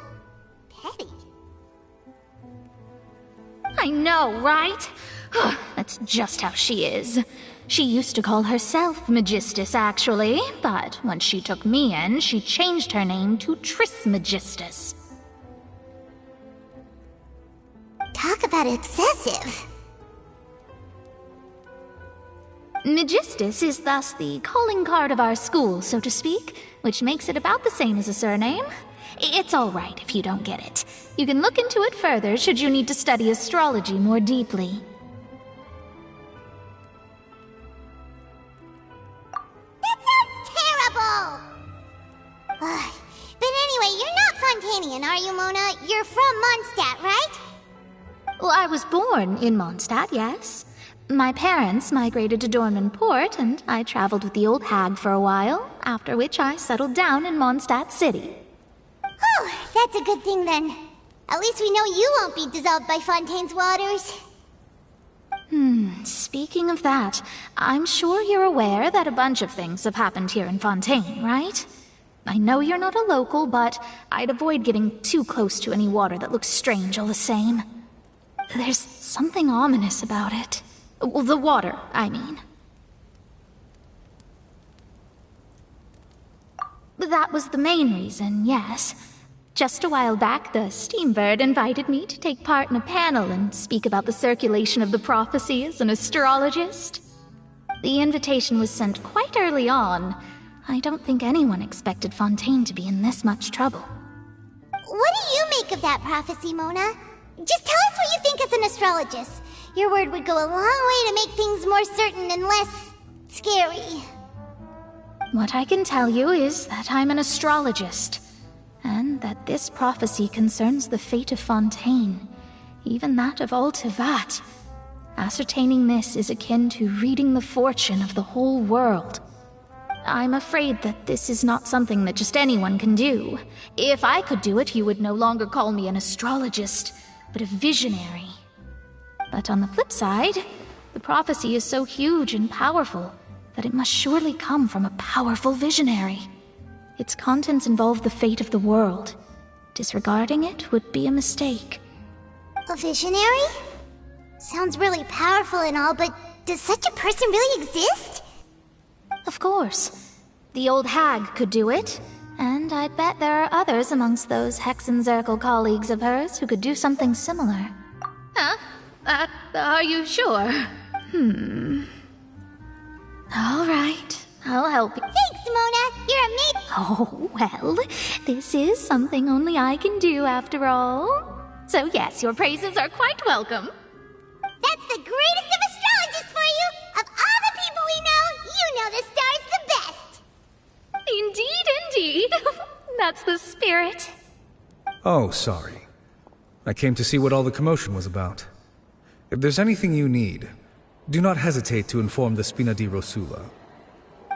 [SPEAKER 1] petty.
[SPEAKER 6] I know, right? That's just how she is. She used to call herself Megistus, actually, but once she took me in, she changed her name to Trismegistus.
[SPEAKER 1] Talk about excessive.
[SPEAKER 6] Megistus is thus the calling card of our school, so to speak, which makes it about the same as a surname. It's all right if you don't get it. You can look into it further should you need to study astrology more deeply.
[SPEAKER 1] But anyway, you're not Fontanian, are you, Mona? You're from Mondstadt, right?
[SPEAKER 6] Well, I was born in Mondstadt, yes. My parents migrated to Dorman Port, and I traveled with the old hag for a while, after which I settled down in Mondstadt City.
[SPEAKER 1] Oh, that's a good thing then. At least we know you won't be dissolved by Fontaine's waters.
[SPEAKER 6] Speaking of that, I'm sure you're aware that a bunch of things have happened here in Fontaine, right? I know you're not a local, but I'd avoid getting too close to any water that looks strange all the same. There's something ominous about it. Well, the water, I mean. That was the main reason, yes. Just a while back, the Steambird invited me to take part in a panel and speak about the circulation of the prophecy as an astrologist. The invitation was sent quite early on. I don't think anyone expected Fontaine to be in this much trouble.
[SPEAKER 1] What do you make of that prophecy, Mona? Just tell us what you think as an astrologist. Your word would go a long way to make things more certain and less... scary.
[SPEAKER 6] What I can tell you is that I'm an astrologist, and that this prophecy concerns the fate of Fontaine, even that of all Tevat. Ascertaining this is akin to reading the fortune of the whole world. I'm afraid that this is not something that just anyone can do. If I could do it, you would no longer call me an astrologist, but a visionary. But on the flip side, the prophecy is so huge and powerful that it must surely come from a powerful visionary. Its contents involve the fate of the world. Disregarding it would be a mistake.
[SPEAKER 1] A visionary? Sounds really powerful and all, but does such a person really exist?
[SPEAKER 6] Of course. The old hag could do it, and I bet there are others amongst those Hexenzirkel colleagues of hers who could do something similar. Huh? Are you sure? All right, I'll help you.
[SPEAKER 1] Thanks, Mona! You're amazing!
[SPEAKER 6] Oh, well, this is something only I can do after all. So yes, your praises are quite welcome.
[SPEAKER 1] That's the greatest of astrologists for you! Of all the people we know, you know the star's the best!
[SPEAKER 6] Indeed. That's the spirit.
[SPEAKER 7] Oh, sorry. I came to see what all the commotion was about. If there's anything you need, do not hesitate to inform the Spina di Rosula.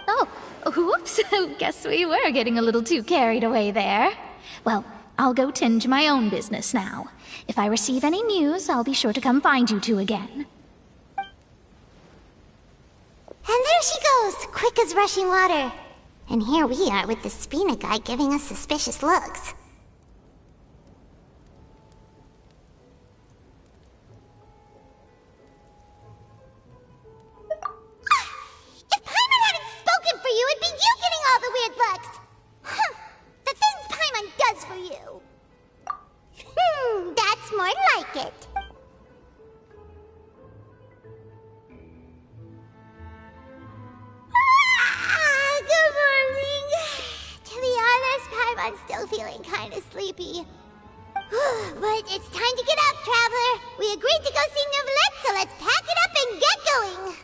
[SPEAKER 6] Oh, whoops. Guess we were getting a little too carried away there. Well, I'll go tend to my own business now. If I receive any news, I'll be sure to come find you two again.
[SPEAKER 1] And there she goes, quick as rushing water. And here we are with the Spina guy giving us suspicious looks. If Paimon hadn't spoken for you, it'd be you getting all the weird looks! The things Paimon does for you! That's more like it. Paimon's still feeling kinda sleepy. But it's time to get up, Traveler. We agreed to go see Neuvillette, so let's pack it up and get going.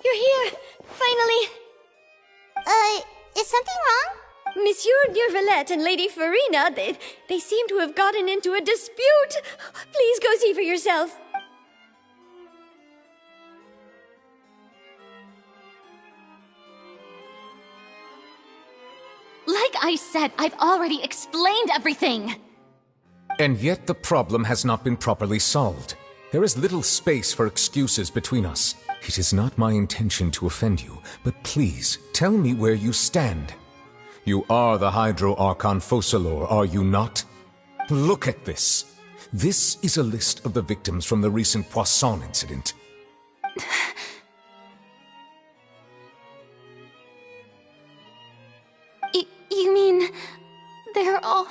[SPEAKER 15] You're here! Finally!
[SPEAKER 1] Is something wrong?
[SPEAKER 15] Monsieur Neuvillette and Lady Furina, they seem to have gotten into a dispute. Please go see for yourself.
[SPEAKER 9] Like I said, I've already explained everything.
[SPEAKER 12] And yet the problem has not been properly solved. There is little space for excuses between us. It is not my intention to offend you, but please, tell me where you stand. You are the Hydro Archon Focalor, are you not? Look at this. This is a list of the victims from the recent Poisson incident.
[SPEAKER 9] You mean... they're all...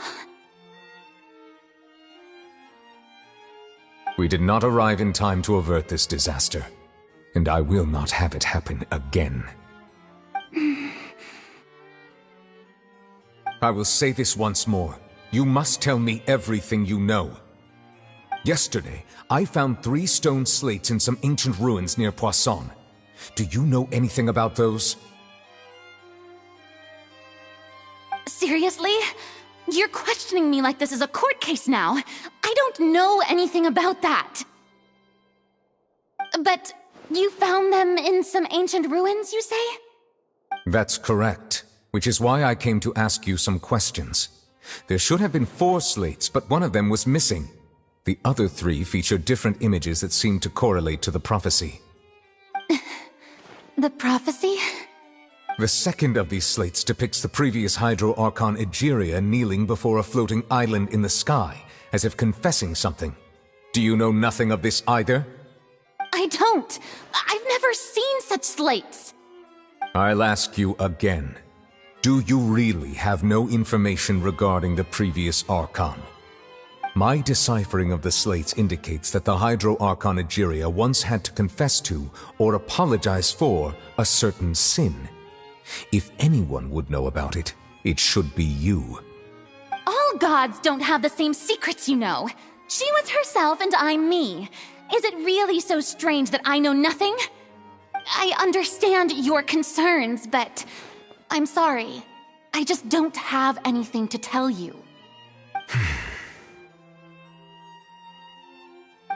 [SPEAKER 12] We did not arrive in time to avert this disaster, and I will not have it happen again. I will say this once more. You must tell me everything you know. Yesterday, I found 3 stone slates in some ancient ruins near Poisson. Do you know anything about those?
[SPEAKER 9] Seriously? You're questioning me like this is a court case now. I don't know anything about that. But you found them in some ancient ruins, you say?
[SPEAKER 12] That's correct, which is why I came to ask you some questions. There should have been 4 slates, but one of them was missing. The other 3 feature different images that seem to correlate to the prophecy.
[SPEAKER 9] The prophecy?
[SPEAKER 12] The second of these slates depicts the previous Hydro Archon Egeria kneeling before a floating island in the sky, as if confessing something. Do you know nothing of this either?
[SPEAKER 9] I don't. I've never seen such slates.
[SPEAKER 12] I'll ask you again. Do you really have no information regarding the previous Archon? My deciphering of the slates indicates that the Hydro Archon Egeria once had to confess to, or apologize for, a certain sin. If anyone would know about it, it should be you.
[SPEAKER 9] All gods don't have the same secrets, you know. She was herself and I'm me. Is it really so strange that I know nothing? I understand your concerns, but I'm sorry. I just don't have anything to tell you.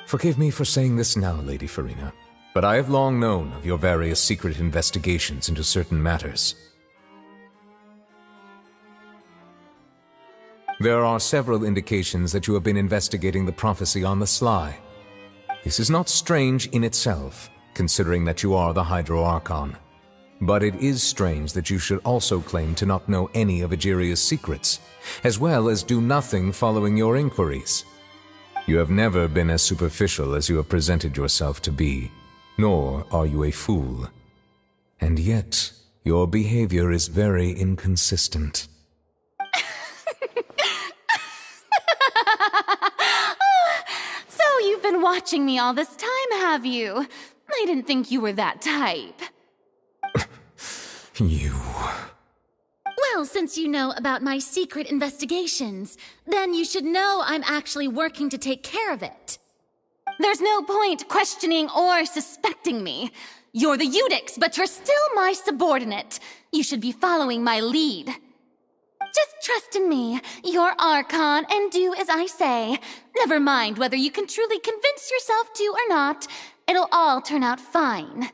[SPEAKER 12] Forgive me for saying this now, Lady Furina, but I have long known of your various secret investigations into certain matters. There are several indications that you have been investigating the prophecy on the sly. This is not strange in itself, considering that you are the Hydro Archon. But it is strange that you should also claim to not know any of Egeria's secrets, as well as do nothing following your inquiries. You have never been as superficial as you have presented yourself to be, nor are you a fool. And yet, Your behavior is very inconsistent.
[SPEAKER 9] So you've been watching me all this time, have you? I didn't think you were that type.
[SPEAKER 12] You...
[SPEAKER 9] Well, since you know about my secret investigations, then you should know I'm actually working to take care of it. There's no point questioning or suspecting me. You're the Eudix, but you're still my subordinate. You should be following my lead. Just trust in me, your Archon, and do as I say. Never mind whether you can truly convince yourself to or not. It'll all turn out fine.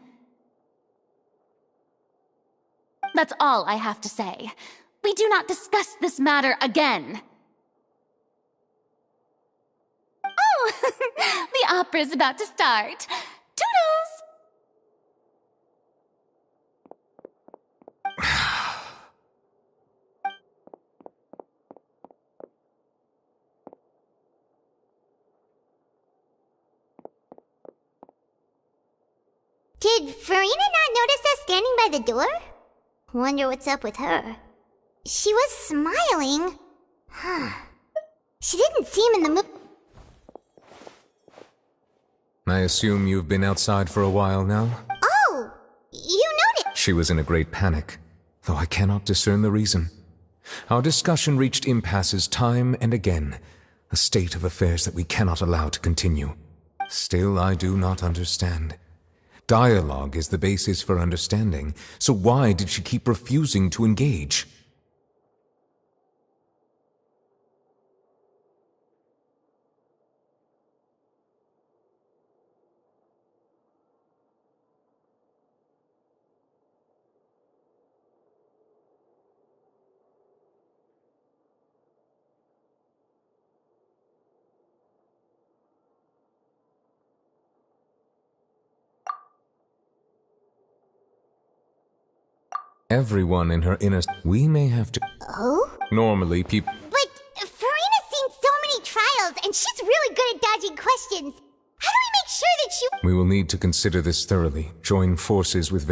[SPEAKER 9] That's all I have to say. We do not discuss this matter again. Oh, the opera's about to start. Toodles!
[SPEAKER 1] Did Furina not notice us standing by the door? Wonder what's up with her. She was smiling. She didn't seem in the mood.
[SPEAKER 12] I assume you've been outside for a while now?
[SPEAKER 1] Oh! You noticed?
[SPEAKER 12] She was in a great panic, though I cannot discern the reason. Our discussion reached impasses time and again, a state of affairs that we cannot allow to continue. Still, I do not understand. Dialogue is the basis for understanding, so why did she keep refusing to engage? Everyone in her inner... We may have to...
[SPEAKER 1] Oh?
[SPEAKER 12] Normally, people...
[SPEAKER 1] But Furina's seen so many trials, and she's really good at dodging questions. How do we make sure that she...
[SPEAKER 12] We will need to consider this thoroughly. Join forces with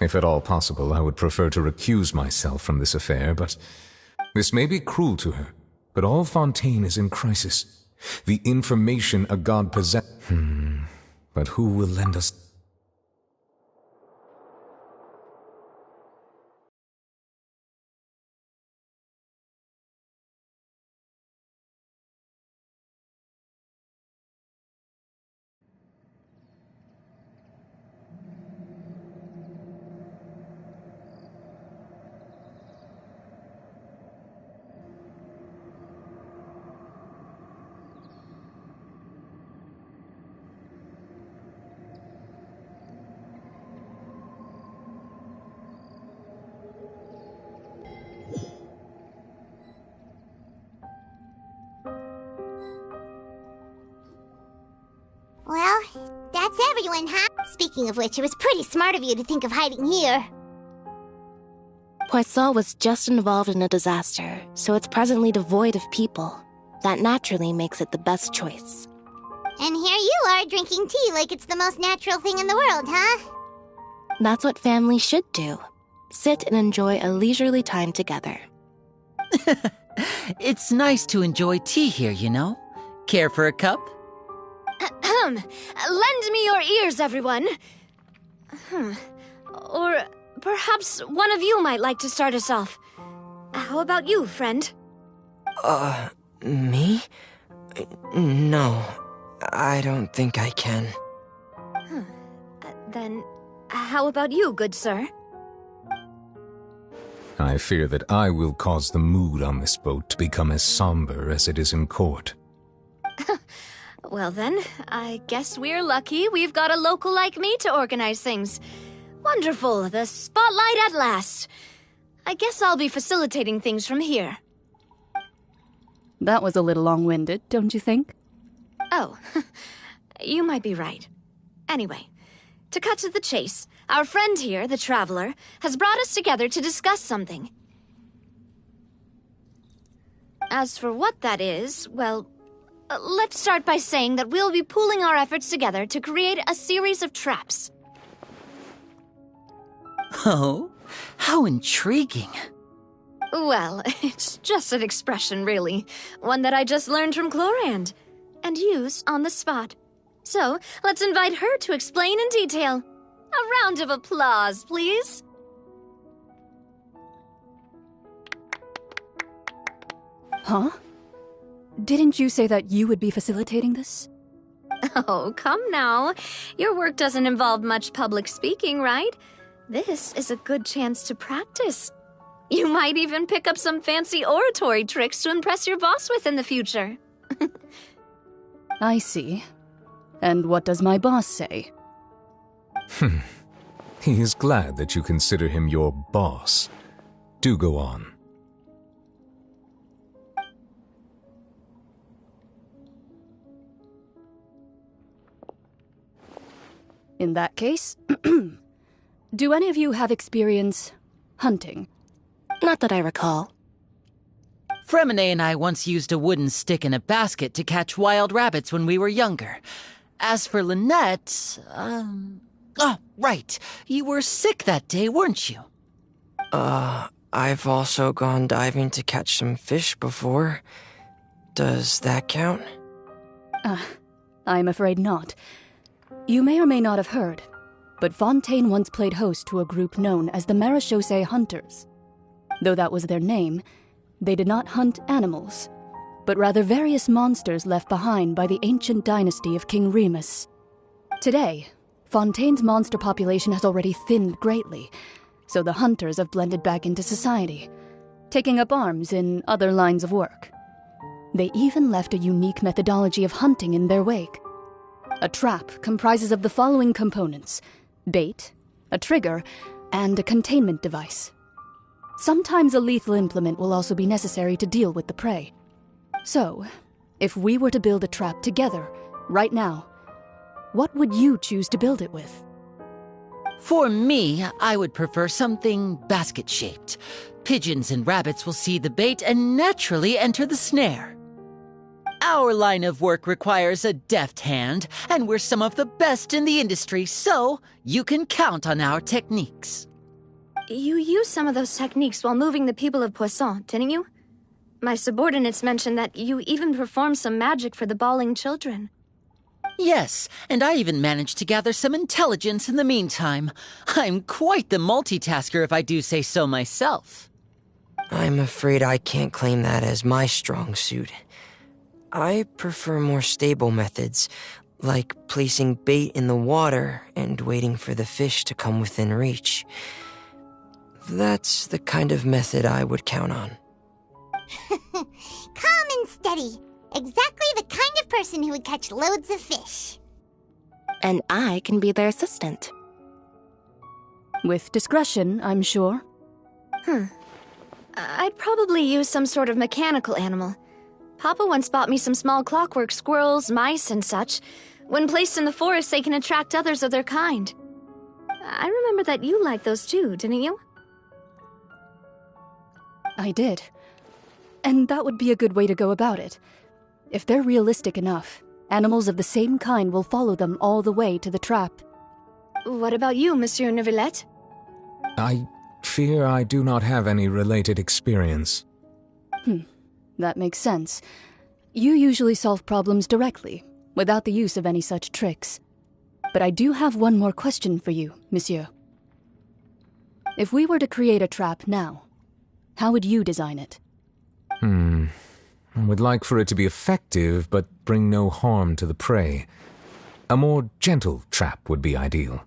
[SPEAKER 12] If at all possible, I would prefer to recuse myself from this affair, but... This may be cruel to her, but all Fontaine is in crisis. The information a god possess... But who will lend us...
[SPEAKER 1] Well, that's everyone, huh? Speaking of which, it was pretty smart of you to think of hiding here.
[SPEAKER 19] Poisson was just involved in a disaster, so it's presently devoid of people. That naturally makes it the best choice.
[SPEAKER 1] And here you are drinking tea like it's the most natural thing in the world, huh?
[SPEAKER 19] That's what families should do. Sit and enjoy a leisurely time together.
[SPEAKER 20] It's nice to enjoy tea here, you know? Care for a cup?
[SPEAKER 15] Lend me your ears, everyone. Or perhaps one of you might like to start us off. How about you, friend?
[SPEAKER 21] Me? No, I don't think I can.
[SPEAKER 15] Then, how about you, good sir?
[SPEAKER 12] I fear that I will cause the mood on this boat to become as somber as it is in court.
[SPEAKER 15] Well then, I guess we're lucky we've got a local like me to organize things. Wonderful, the spotlight at last. I guess I'll be facilitating things from here.
[SPEAKER 22] That was a little long-winded, don't you think?
[SPEAKER 15] Oh, you might be right. Anyway, to cut to the chase, our friend here, the Traveler, has brought us together to discuss something. As for what that is, well, let's start by saying that we'll be pooling our efforts together to create a series of traps.
[SPEAKER 20] Oh, how intriguing.
[SPEAKER 15] Well, it's just an expression, really. One that I just learned from Chlorand, and used on the spot. So, let's invite her to explain in detail. A round of applause, please.
[SPEAKER 22] Huh? Didn't you say that you would be facilitating this?
[SPEAKER 15] Oh, come now. Your work doesn't involve much public speaking, right? This is a good chance to practice. You might even pick up some fancy oratory tricks to impress your boss with in the future.
[SPEAKER 22] I see. And what does my boss say?
[SPEAKER 12] He is glad that you consider him your boss. Do go on.
[SPEAKER 22] In that case, do any of you have experience hunting?
[SPEAKER 19] Not that I recall.
[SPEAKER 20] Fremine and I once used a wooden stick in a basket to catch wild rabbits when we were younger. As for Lynette, oh, right. You were sick that day, weren't you?
[SPEAKER 21] I've also gone diving to catch some fish before. Does that count?
[SPEAKER 22] I'm afraid not. You may or may not have heard, but Fontaine once played host to a group known as the Marechaussee Hunters. Though that was their name, they did not hunt animals, but rather various monsters left behind by the ancient dynasty of King Remus. Today, Fontaine's monster population has already thinned greatly, so the hunters have blended back into society, taking up arms in other lines of work. They even left a unique methodology of hunting in their wake. A trap comprises of the following components: bait, a trigger, and a containment device. Sometimes a lethal implement will also be necessary to deal with the prey. So, if we were to build a trap together, right now, what would you choose to build it with?
[SPEAKER 20] For me, I would prefer something basket-shaped. Pigeons and rabbits will see the bait and naturally enter the snare. Our line of work requires a deft hand, and we're some of the best in the industry, so you can count on our techniques.
[SPEAKER 15] You used some of those techniques while moving the people of Poisson, didn't you? My subordinates mentioned that you even performed some magic for the bawling children.
[SPEAKER 20] Yes, and I even managed to gather some intelligence in the meantime. I'm quite the multitasker if I do say so myself.
[SPEAKER 21] I'm afraid I can't claim that as my strong suit. I prefer more stable methods, like placing bait in the water and waiting for the fish to come within reach. That's the kind of method I would count on.
[SPEAKER 1] Calm and steady. Exactly the kind of person who would catch loads of fish.
[SPEAKER 19] And I can be their assistant.
[SPEAKER 22] With discretion, I'm sure.
[SPEAKER 15] I'd probably use some sort of mechanical animal. Papa once bought me some small clockwork squirrels, mice, and such. When placed in the forest, they can attract others of their kind. I remember that you liked those too, didn't you?
[SPEAKER 22] I did. And that would be a good way to go about it. If they're realistic enough, animals of the same kind will follow them all the way to the trap.
[SPEAKER 15] What about you, Monsieur Neuvillette?
[SPEAKER 12] I fear I do not have any related experience.
[SPEAKER 22] That makes sense. You usually solve problems directly, without the use of any such tricks. But I do have one more question for you, monsieur. If we were to create a trap now, how would you design it?
[SPEAKER 12] I would like for it to be effective, but bring no harm to the prey. A more gentle trap would be ideal.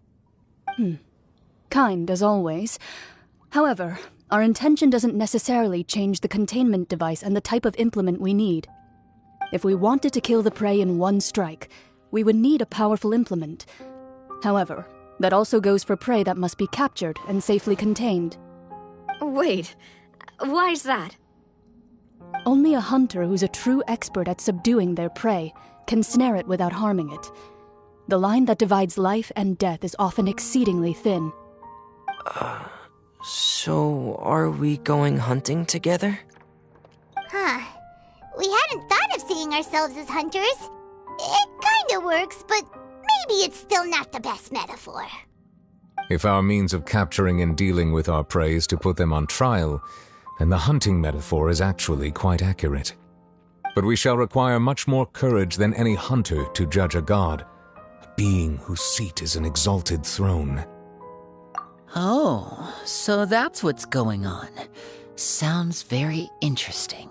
[SPEAKER 22] Kind, as always. However, our intention doesn't necessarily change the containment device and the type of implement we need. If we wanted to kill the prey in one strike, we would need a powerful implement. However, that also goes for prey that must be captured and safely contained.
[SPEAKER 15] Wait, why's that?
[SPEAKER 22] Only a hunter who's a true expert at subduing their prey can snare it without harming it. The line that divides life and death is often exceedingly thin.
[SPEAKER 21] So are we going hunting together?
[SPEAKER 1] We hadn't thought of seeing ourselves as hunters. It kinda works, but maybe it's still not the best metaphor.
[SPEAKER 12] If our means of capturing and dealing with our prey is to put them on trial, then the hunting metaphor is actually quite accurate. But we shall require much more courage than any hunter to judge a god, a being whose seat is an exalted throne.
[SPEAKER 20] Oh, so that's what's going on. Sounds very interesting.